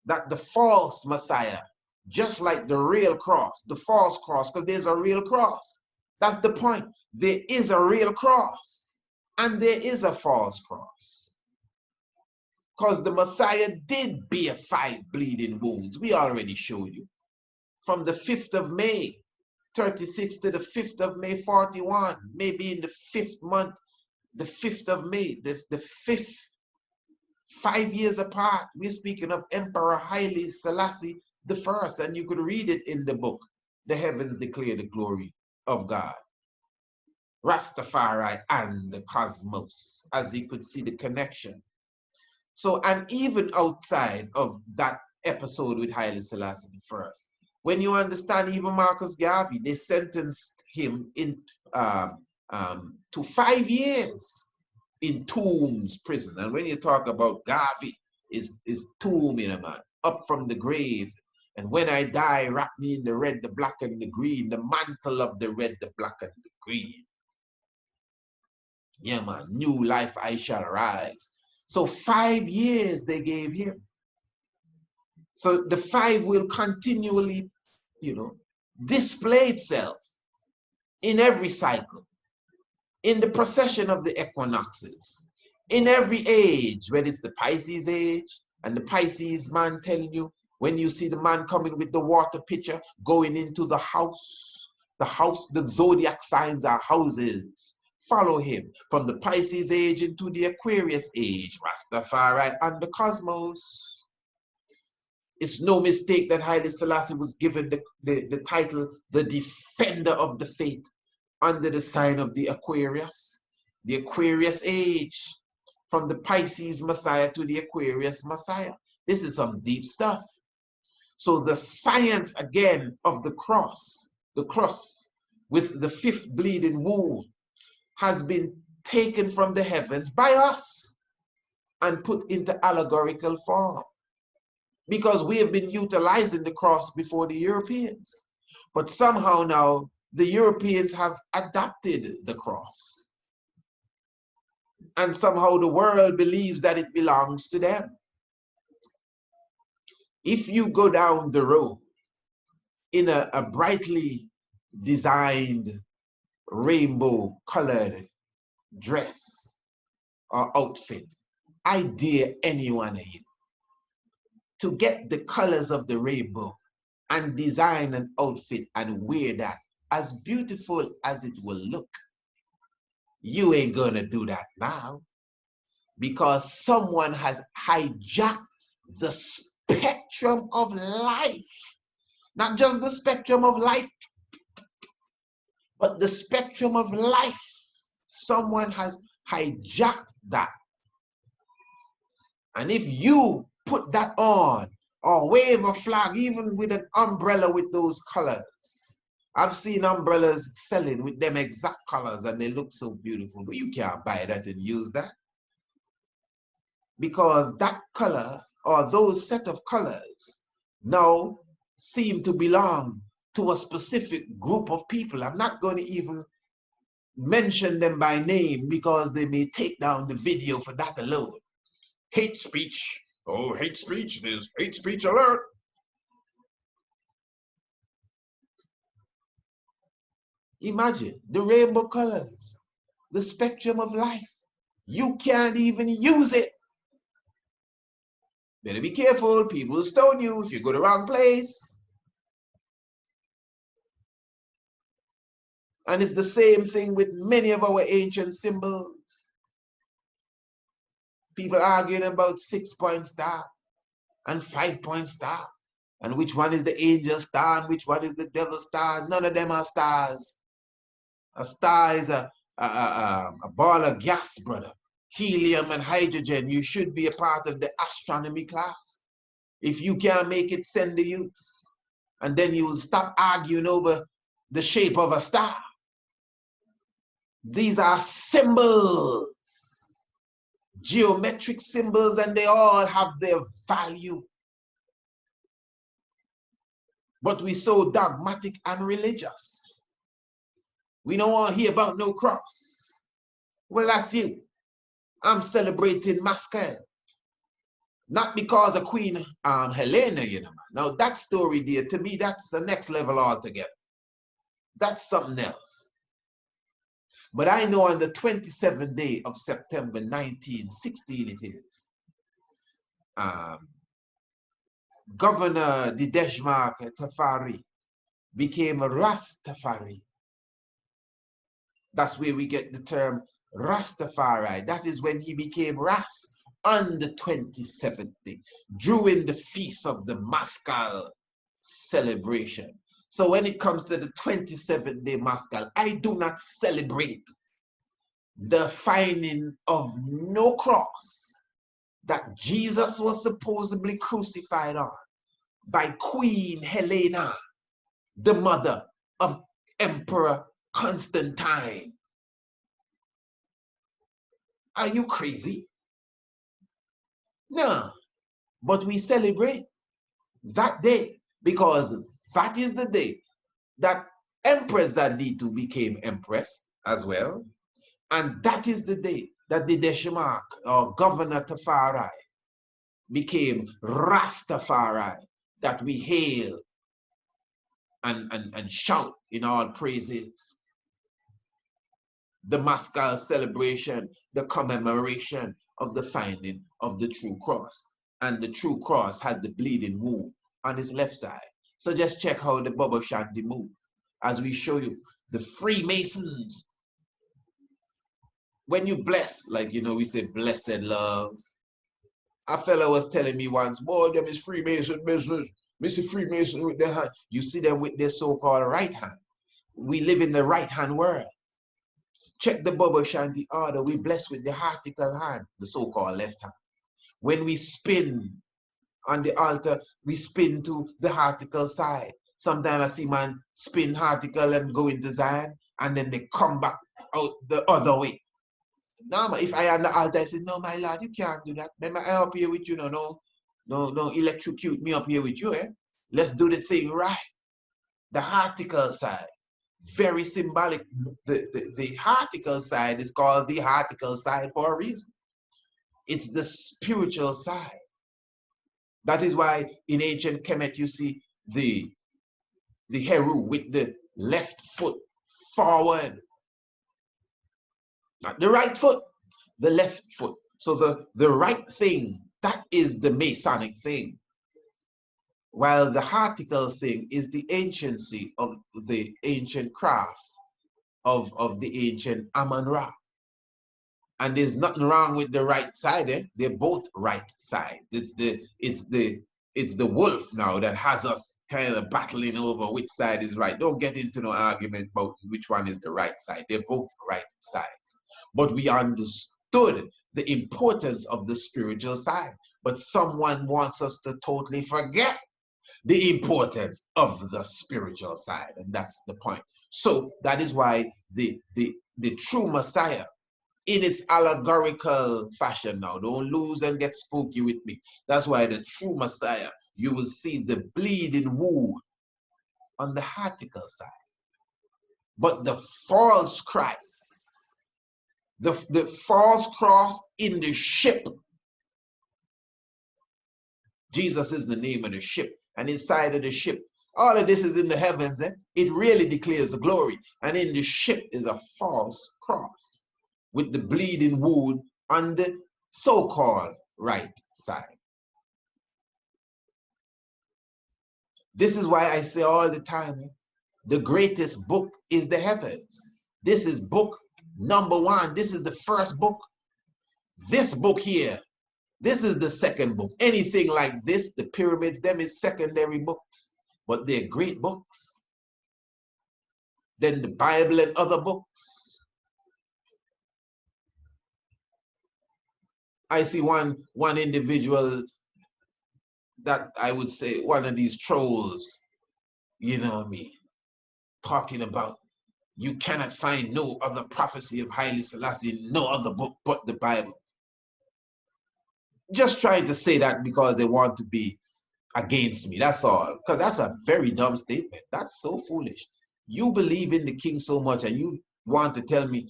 that the false Messiah, just like the real cross, the false cross, because there's a real cross. That's the point. There is a real cross, and there is a false cross. Because the Messiah did bear 5 bleeding wounds. We already showed you. From the 5th of May, 36 to the 5th of May, 41, maybe in the 5th month, the 5th of May, the 5th 5 years apart. We're speaking of Emperor Haile Selassie the First, and you could read it in the book, The Heavens Declare the Glory of God. Rastafari and the cosmos, as you could see the connection. So, and even outside of that episode with Haile Selassie the First, when you understand even Marcus Garvey, they sentenced him in to 5 years in Tombs prison. And when you talk about Garvey, is tomb, you know, man, up from the grave. And when I die, wrap me in the red, the black, and the green, the mantle of the red, the black, and the green. Yeah, man, new life I shall rise. So 5 years they gave him. So the 5 will continually, you know, display itself in every cycle, in the procession of the equinoxes, in every age, whether it's the Pisces age, and the Pisces man telling you, when you see the man coming with the water pitcher, going into the house, the zodiac signs are houses. Follow him from the Pisces age into the Aquarius age, Rastafari and the cosmos. It's no mistake that Haile Selassie was given the title, the defender of the faith, under the sign of the Aquarius age, from the Pisces Messiah to the Aquarius Messiah. This is some deep stuff. So the science again of the cross with the 5th bleeding wound has been taken from the heavens by us and put into allegorical form, because we have been utilizing the cross before the Europeans. But somehow now the Europeans have adopted the cross. And somehow the world believes that it belongs to them. If you go down the road in a brightly designed, rainbow colored dress or outfit, I dare any one of you to get the colors of the rainbow and design an outfit and wear that, as beautiful as it will look. You ain't gonna do that now, because someone has hijacked the spectrum of life. Not just the spectrum of light, but the spectrum of life. Someone has hijacked that. And if you put that on or wave a flag, even with an umbrella with those colors, I've seen umbrellas selling with them exact colors and they look so beautiful, but you can't buy that and use that, because that color or those set of colors now seem to belong to a specific group of people. I'm not going to even mention them by name because they may take down the video for that alone. Hate speech. Oh, hate speech. There's hate speech alert. Imagine the rainbow colors, the spectrum of life. You can't even use it. Better be careful. People will stone you if you go to the wrong place. And it's the same thing with many of our ancient symbols. People arguing about 6-point star and 5-point star, and which one is the angel star and which one is the devil star. None of them are stars. A star is a ball of gas, brother. Helium and hydrogen. You should be a part of the astronomy class. If you can't make it, send the youths. And then you will stop arguing over the shape of a star. These are symbols, geometric symbols, and they all have their value. But we're so dogmatic and religious. We don't want to hear about no cross. Well, that's you. I'm celebrating Masquerade. Not because of Queen Helena, you know. Now that story, dear, to me, that's the next level altogether. That's something else. But I know on the 27th day of September 1916 it is, Governor Dideshmark Tafari became a Rastafari. That's where we get the term Rastafari. That is when he became Ras, on the 27th day, during the feast of the Maskal celebration. So when it comes to the 27th day Maskal, I do not celebrate the finding of no cross that Jesus was supposedly crucified on by Queen Helena, the mother of Emperor Constantine. Are you crazy? No, but we celebrate that day because that is the day that Empress Zaditu became empress as well. And that is the day that the Deshimak, or Governor Tafari, became Rastafari, that we hail and shout in all praises. The Maskal celebration, the commemoration of the finding of the true cross. And the true cross has the bleeding wound on his left side. So just check how the Baba Shanti move as we show you the Freemasons. When you bless, like, you know, we say blessed love. A fella was telling me once, boy, them is Freemason business. Mr. Freemason with their hand. You see them with their so-called right hand. We live in the right-hand world. Check the Baba Shanti order. We bless with the vertical hand, the so-called left hand. When we spin on the altar, we spin to the vertical side. Sometimes I see man spin vertical and go into Zion, and then they come back out the other way. No, if I on the altar, I say, no, my lord, you can't do that. Remember, I up here with you, no, electrocute me up here with you, eh? Let's do the thing right. The vertical side, very symbolic. The vertical side is called the vertical side for a reason. It's the spiritual side. That is why in ancient Kemet you see the Heru with the left foot forward. Not the right foot, the left foot. So the right thing, that is the Masonic thing. While the vertical thing is the anciency of the ancient craft of the ancient Amun-Ra. And there's nothing wrong with the right side, eh? They're both right sides. It's the wolf now that has us kind of battling over which side is right. Don't get into no argument about which one is the right side. They're both right sides. But we understood the importance of the spiritual side. But someone wants us to totally forget the importance of the spiritual side. And that's the point. So that is why the true Messiah, in its allegorical fashion now, don't lose and get spooky with me. That's why the true Messiah, you will see the bleeding wound on the vertical side. But the false Christ, the false cross in the ship, Jesus is the name of the ship. And inside of the ship, all of this is in the heavens. It really declares the glory. And in the ship is a false cross with the bleeding wound on the so-called right side. This is why I say all the time, the greatest book is the heavens. This is book number one. This is the first book. This book here, this is the second book. Anything like this, the pyramids, them is secondary books, but they're great books. Then the Bible and other books. I see one individual that I would say, one of these trolls, you know me, talking about you cannot find no other prophecy of Haile Selassie in no other book but the Bible. Just trying to say that because they want to be against me, that's all. Because that's a very dumb statement. That's so foolish. You believe in the king so much and you want to tell me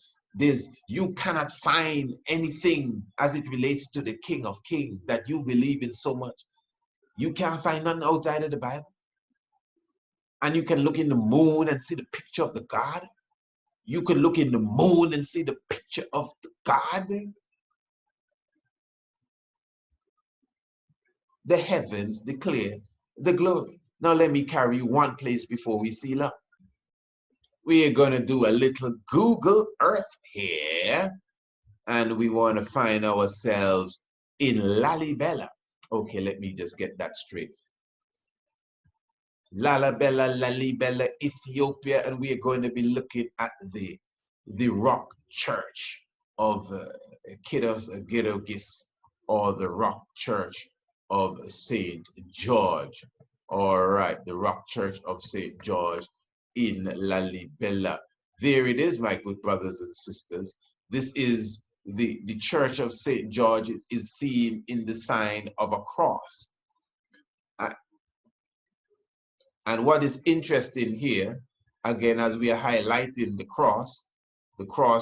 you cannot find anything as it relates to the King of Kings that you believe in so much. You can't find nothing outside of the Bible. And you can look in the moon and see the picture of the God. You can look in the moon and see the picture of the God. The heavens declare the glory. Now let me carry you one place before we seal up. We are going to do a little Google Earth here. And we want to find ourselves in Lalibela. Okay, let me just get that straight. Lalibela, Ethiopia, and we are going to be looking at the rock church of Gidogis, or the rock church of Saint George. All right, the rock church of Saint George in Lalibela. There it is, my good brothers and sisters. This is the church of Saint George is seen in the sign of a cross. And what is interesting here, again, as we are highlighting the cross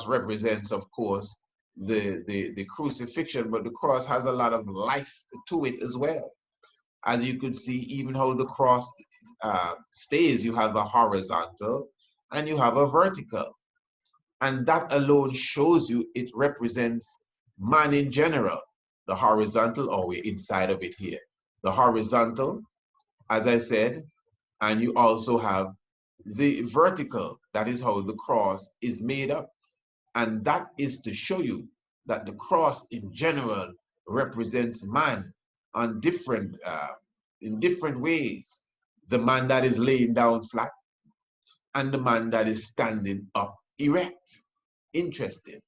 represents, of course, the crucifixion, but the cross has a lot of life to it as well. As you could see, even how the cross stays, you have a horizontal and you have a vertical. And that alone shows you it represents man in general. The horizontal, or we're inside of it here. The horizontal, as I said, and you also have the vertical. That is how the cross is made up. And that is to show you that the cross in general represents man on in different ways. The man that is laying down flat and the man that is standing up erect. Interesting.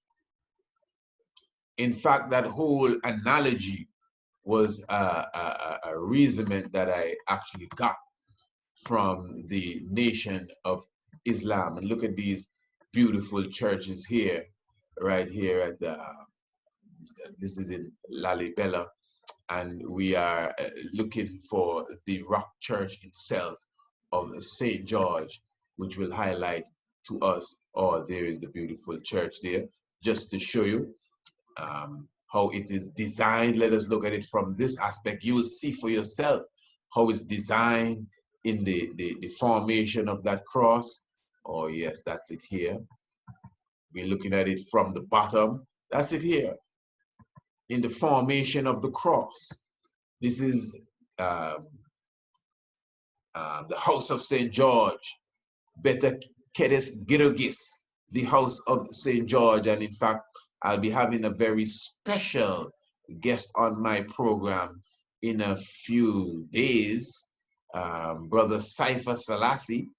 In fact, that whole analogy was a reasonment that I actually got from the Nation of Islam. And look at these beautiful churches here, right here at this is in Lalibela, and we are looking for the rock church itself of St. George, which will highlight to us, oh, there is the beautiful church there, just to show you how it is designed. Let us look at it from this aspect. You will see for yourself how it's designed in the formation of that cross. Oh yes, that's it here. We're looking at it from the bottom. That's it here. In the formation of the cross. This is the house of St. George, Beta Kedes Girogis, the house of St. George. And in fact, I'll be having a very special guest on my program in a few days, Brother Cypher Selassie,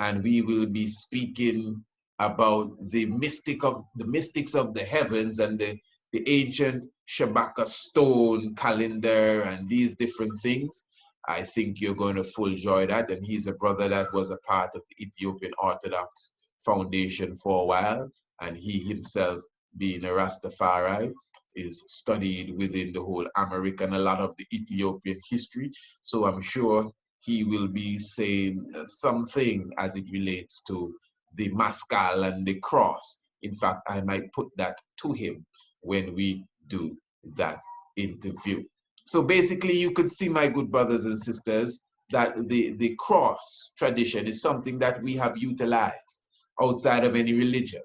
and we will be speaking about the mystics of the heavens and the ancient Shabaka stone calendar and these different things. I think you're going to full enjoy that. And he's a brother that was a part of the Ethiopian Orthodox Foundation for a while, and he himself, being a Rastafari, is studied within the whole American, a lot of the Ethiopian history. So I'm sure he will be saying something as it relates to the Maskal and the cross. In fact, I might put that to him when we do that interview. So basically, you could see, my good brothers and sisters, that the cross tradition is something that we have utilized outside of any religion,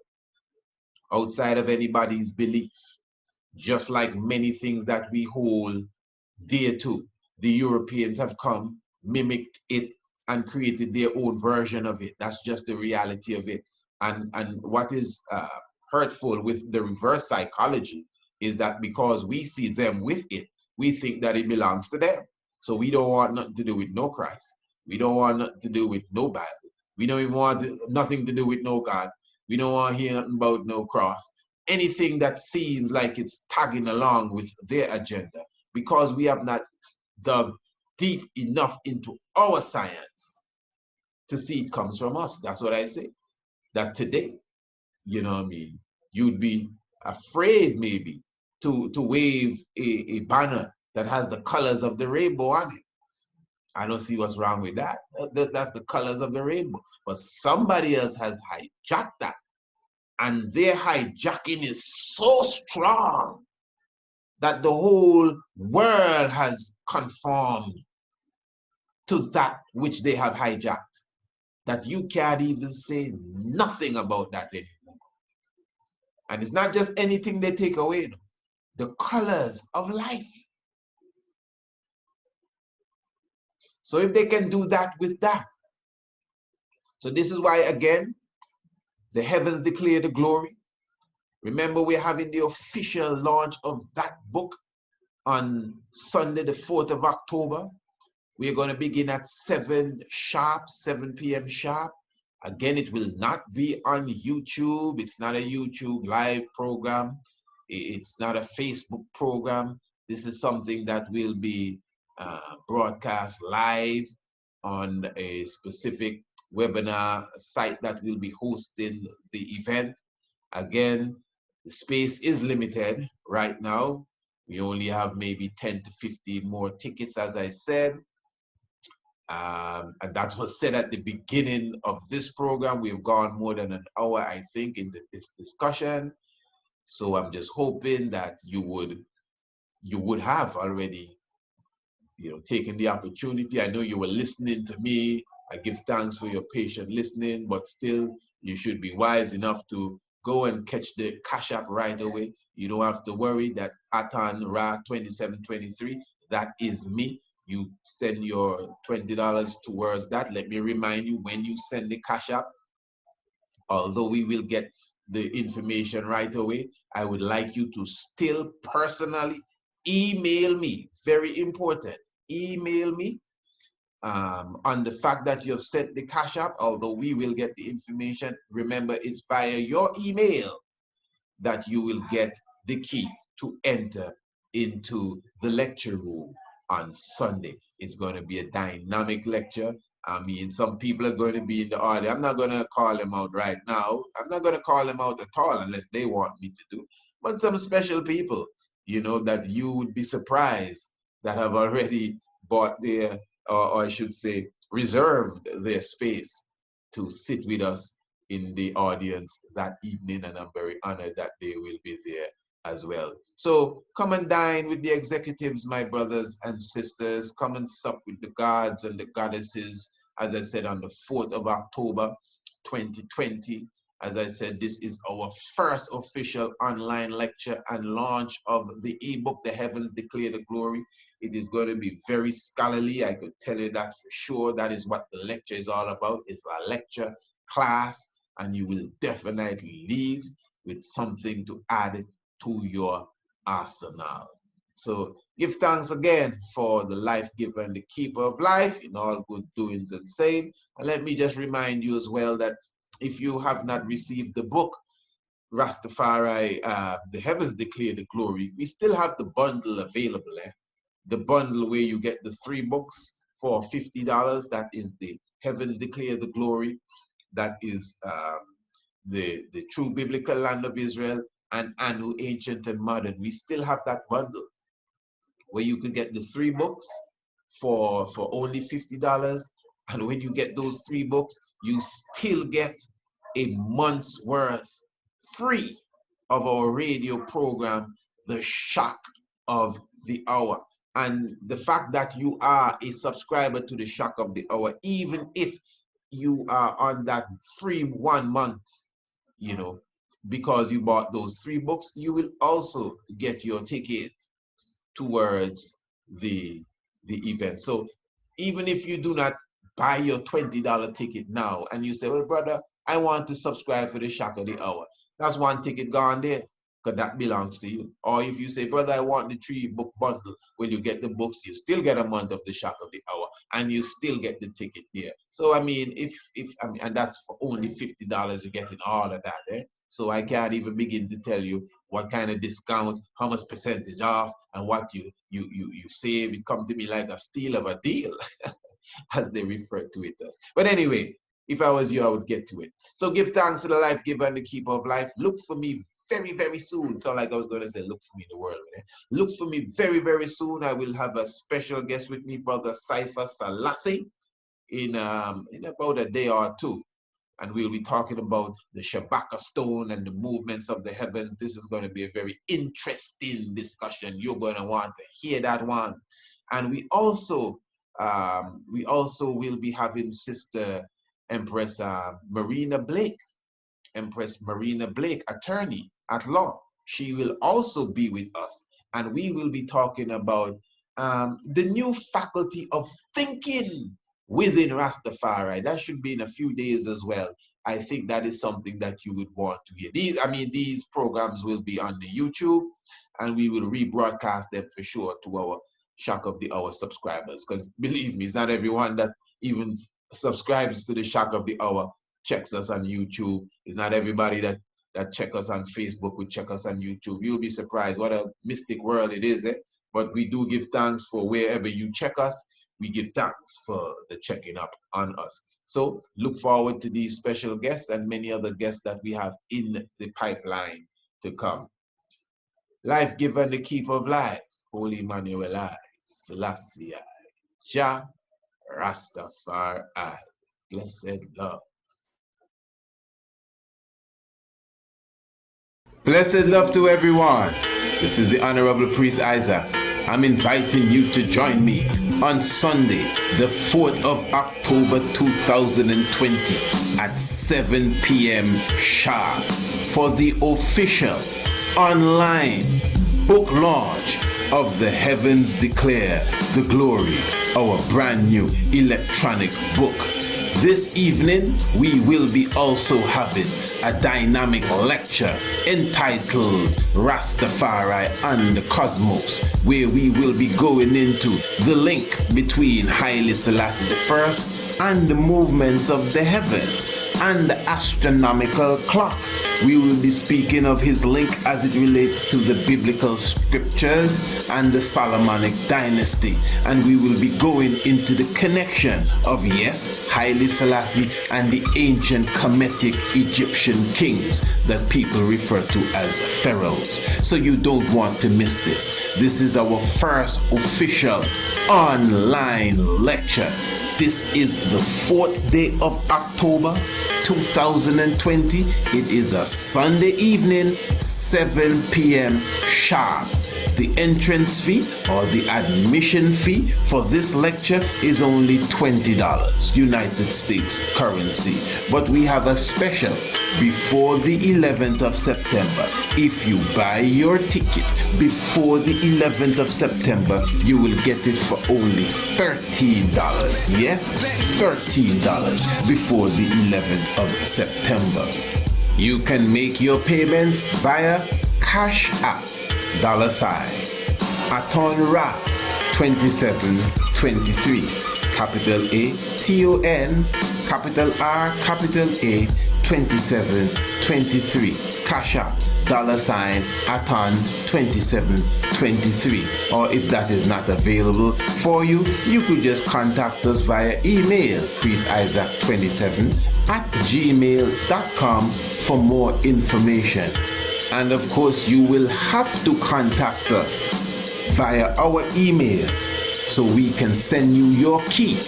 outside of anybody's belief, just like many things that we hold dear to. The Europeans have come, mimicked it, and created their own version of it. That's just the reality of it. And what is hurtful with the reverse psychology is that because we see them with it, we think that it belongs to them. So we don't want nothing to do with no Christ. We don't want nothing to do with no Bible. We don't even want nothing to do with no God. We don't want to hear nothing about no cross. Anything that seems like it's tagging along with their agenda, because we have not dug deep enough into our science to see it comes from us. That's what I say. That today, you know what I mean, you'd be afraid maybe to wave a banner that has the colors of the rainbow on it. I don't see what's wrong with that. That's the colors of the rainbow. But somebody else has hijacked that. And their hijacking is so strong that the whole world has conformed to that which they have hijacked, that you can't even say nothing about that anymore. And it's not just anything they take away, the colors of life. So if they can do that with that. So this is why, again, the heavens declare the glory. Remember, we're having the official launch of that book on Sunday, the 4th of October. We are going to begin at 7 sharp, 7 p.m. sharp. Again, it will not be on YouTube. It's not a YouTube live program. It's not a Facebook program. This is something that will be broadcast live on a specific webinar site that will be hosting the event. Again, the space is limited right now. We only have maybe 10 to 15 more tickets, as I said. And that was said at the beginning of this program. We've gone more than an hour, I think, into this discussion. So I'm just hoping that you would have already, taken the opportunity. I know you were listening to me. I give thanks for your patient listening, but still, you should be wise enough to go and catch the Cash App right away. You don't have to worry that Atan Ra 2723, that is me. You send your $20 towards that. Let me remind you, when you send the Cash App, although we will get the information right away, I would like you to still personally email me. Very important. Email me on the fact that you have sent the Cash App, although we will get the information. Remember, it's via your email that you will get the key to enter into the lecture room on Sunday. It's going to be a dynamic lecture. I mean, some people are going to be in the audience. I'm not going to call them out right now. I'm not going to call them out at all unless they want me to do. But some special people, that you would be surprised that have already bought their, or I should say, reserved their space to sit with us in the audience that evening, and I'm very honored that they will be there as well. So come and dine with the executives, my brothers and sisters. Come and sup with the gods and the goddesses, as I said, on the 4th of October 2020. As I said, this is our first official online lecture and launch of the ebook, The Heavens Declare the Glory. It is going to be very scholarly. I could tell you that for sure. That is what the lecture is all about. It's a lecture class, and you will definitely leave with something to add to your arsenal. So give thanks again for the life giver and the keeper of life in all good doings and saying. And let me just remind you as well that if you have not received the book, Rastafari, The Heavens Declare the Glory, we still have the bundle available. The bundle where you get the 3 books for $50. That is the Heavens Declare the Glory. That is the True Biblical Land of Israel and Anu, Ancient and Modern. We still have that bundle where you could get the 3 books for only $50. And when you get those 3 books, you still get a month's worth free of our radio program, The Shock of the Hour. And the fact that you are a subscriber to The Shock of the Hour, even if you are on that free 1 month, because you bought those 3 books, you will also get your ticket towards the event. So even if you do not buy your $20 ticket now and you say, well, brother, I want to subscribe for the Shock of the Hour, that's 1 ticket gone there, because that belongs to you. Or if you say, brother, I want the 3 book bundle, when you get the books, you still get a month of the Shock of the Hour, and you still get the ticket there. So I mean, and that's for only $50, you're getting all of that. So I can't even begin to tell you what kind of discount, how much percentage off, and what you save. It comes to me like a steal of a deal, as they refer to it as. But anyway, if I was you, I would get to it. So give thanks to the life giver and the keeper of life. Look for me very, very soon. Sound like I was going to say, look for me in the world. Look for me very, very soon. I will have a special guest with me, Brother Cypher Selassie, in about a day or 2. And we'll be talking about the Shabaka stone and the movements of the heavens. This is going to be a very interesting discussion. You're going to want to hear that one. And we also will be having Sister Empress Marina Blake, attorney at law. She will also be with us. And we will be talking about the new faculty of thinking within Rastafari. That should be in a few days as well. I think that is something that you would want to hear. These programs will be on the YouTube. and we will rebroadcast them for sure to our Shock of the Hour subscribers. Because believe me, it's not everyone that even subscribes to the Shock of the Hour checks us on YouTube. It's not everybody that check us on Facebook will check us on YouTube. You'll be surprised what a mystic world it is. But we do give thanks for wherever you check us. We give thanks for the checking up on us. So look forward to these special guests and many other guests that we have in the pipeline to come. Life giver and the keeper of life, Holy Emmanuel I, Selassie I, Jah, Rastafari I, blessed love. Blessed love to everyone. This is the Honorable Priest Isaac. I'm inviting you to join me on Sunday, the 4th of October 2020 at 7 p.m. sharp for the official online book launch of The Heavens Declare the Glory, our brand new electronic book. This evening, we will be also having a dynamic lecture entitled Rastafari and the Cosmos, where we will be going into the link between Haile Selassie I and the movements of the heavens and the astronomical clock. We will be speaking of his link as it relates to the biblical scriptures and the Solomonic dynasty, and we will be going into the connection of, yes, Haile Selassie and the ancient Kemetic Egyptian kings that people refer to as pharaohs. So you don't want to miss this. This is our first official online lecture. This is the 4th day of October 2020. It is a Sunday evening, 7 p.m. sharp. The entrance fee or the admission fee for this lecture is only $20, United States currency. But we have a special before the 11th of September. If you buy your ticket before the 11th of September, you will get it for only $13. Yes, $13 before the 11th of September. You can make your payments via Cash App, $ Aton Ra 2723, capital A TON, capital R, capital A 2723, Cash App, $ Aton 2723. Or if that is not available for you, you could just contact us via email, priestisaac27@gmail.com for more information. And of course, you will have to contact us via our email so we can send you your key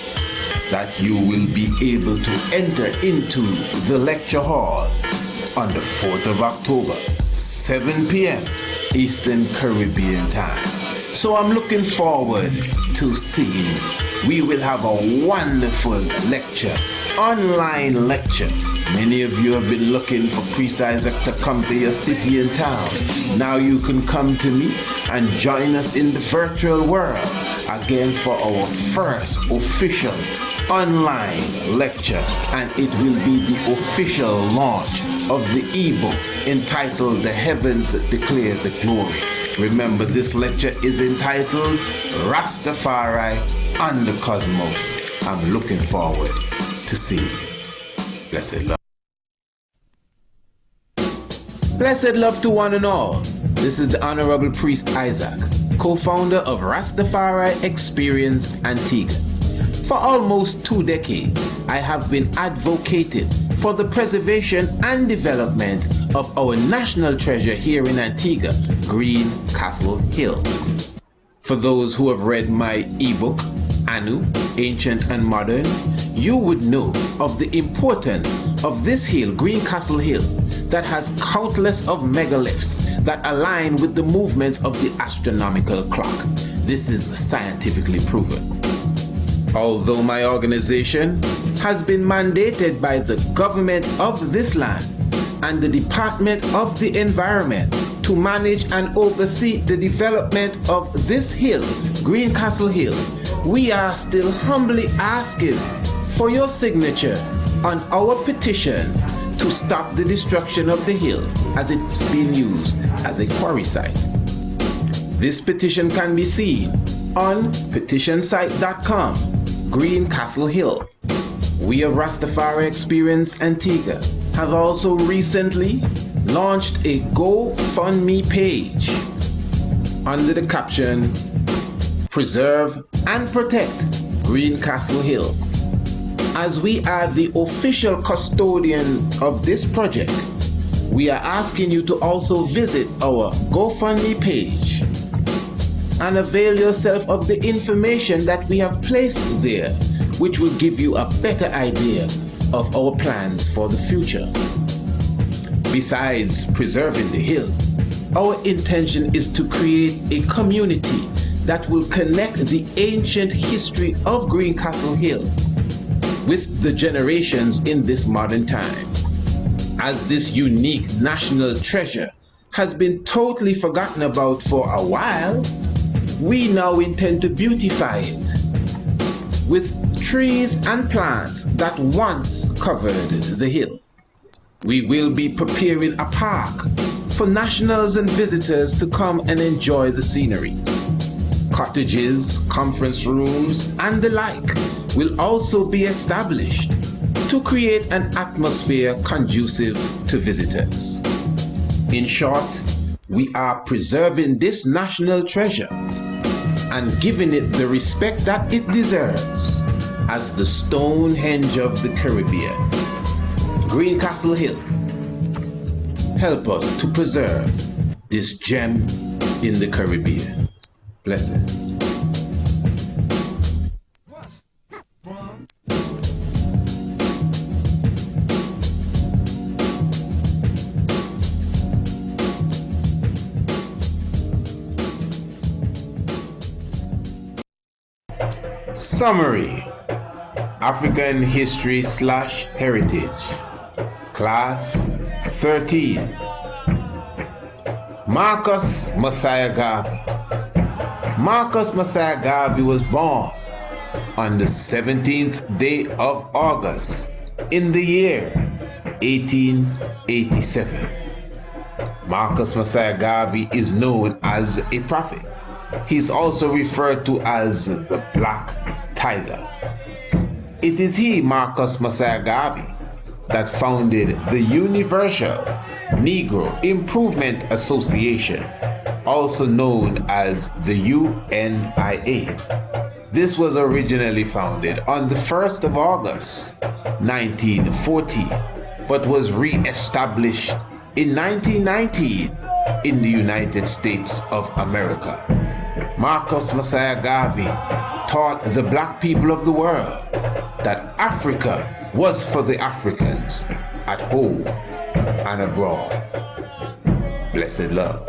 that you will be able to enter into the lecture hall on the 4th of October, 7 p.m. Eastern Caribbean time. So I'm looking forward to seeing you. We will have a wonderful lecture, online lecture. Many of you have been looking for Priest Isaac to come to your city and town. Now you can come to me and join us in the virtual world again for our first official online lecture, and it will be the official launch of the ebook entitled The Heavens Declare the Glory. Remember, this lecture is entitled Rastafari and the Cosmos. I'm looking forward to seeing you. Blessed love. Blessed love to one and all. This is the Honorable Priest Isaac, co-founder of Rastafari Experience Antigua. For almost 2 decades, I have been advocating for the preservation and development of our national treasure here in Antigua, Green Castle Hill. For those who have read my ebook, Anu, Ancient and Modern, you would know of the importance of this hill, Green Castle Hill, that has countless of megaliths that align with the movements of the astronomical clock. This is scientifically proven. Although my organization has been mandated by the government of this land and the Department of the Environment to manage and oversee the development of this hill, Green Castle Hill, we are still humbly asking for your signature on our petition to stop the destruction of the hill as it's being used as a quarry site. This petition can be seen on petitionsite.com, Greencastle Hill. We of Rastafari Experience Antigua have also recently launched a GoFundMe page under the caption Preserve and Protect Greencastle Hill. As we are the official custodians of this project, we are asking you to also visit our GoFundMe page and avail yourself of the information that we have placed there, which will give you a better idea of our plans for the future. Besides preserving the hill, our intention is to create a community that will connect the ancient history of Greencastle Hill with the generations in this modern time. As this unique national treasure has been totally forgotten about for a while, we now intend to beautify it with trees and plants that once covered the hill. We will be preparing a park for nationals and visitors to come and enjoy the scenery. Cottages, conference rooms, and the like will also be established to create an atmosphere conducive to visitors. In short, we are preserving this national treasure and giving it the respect that it deserves as the Stonehenge of the Caribbean. Greencastle Hill, help us to preserve this gem in the Caribbean. Blessed. Summary: African History / Heritage, Class 13. Marcus Messiah Garvey. Marcus Messiah Garvey was born on the 17th day of August in the year 1887. Marcus Messiah Garvey is known as a prophet. He is also referred to as the Black Tiger. It is he, Marcus Messiah Garvey, that founded the Universal Negro Improvement Association, also known as the UNIA. This was originally founded on the 1st of August, 1940, but was re-established in 1919 in the United States of America. Marcus Messiah Garvey taught the black people of the world that Africa was for the Africans at home and abroad. Blessed love.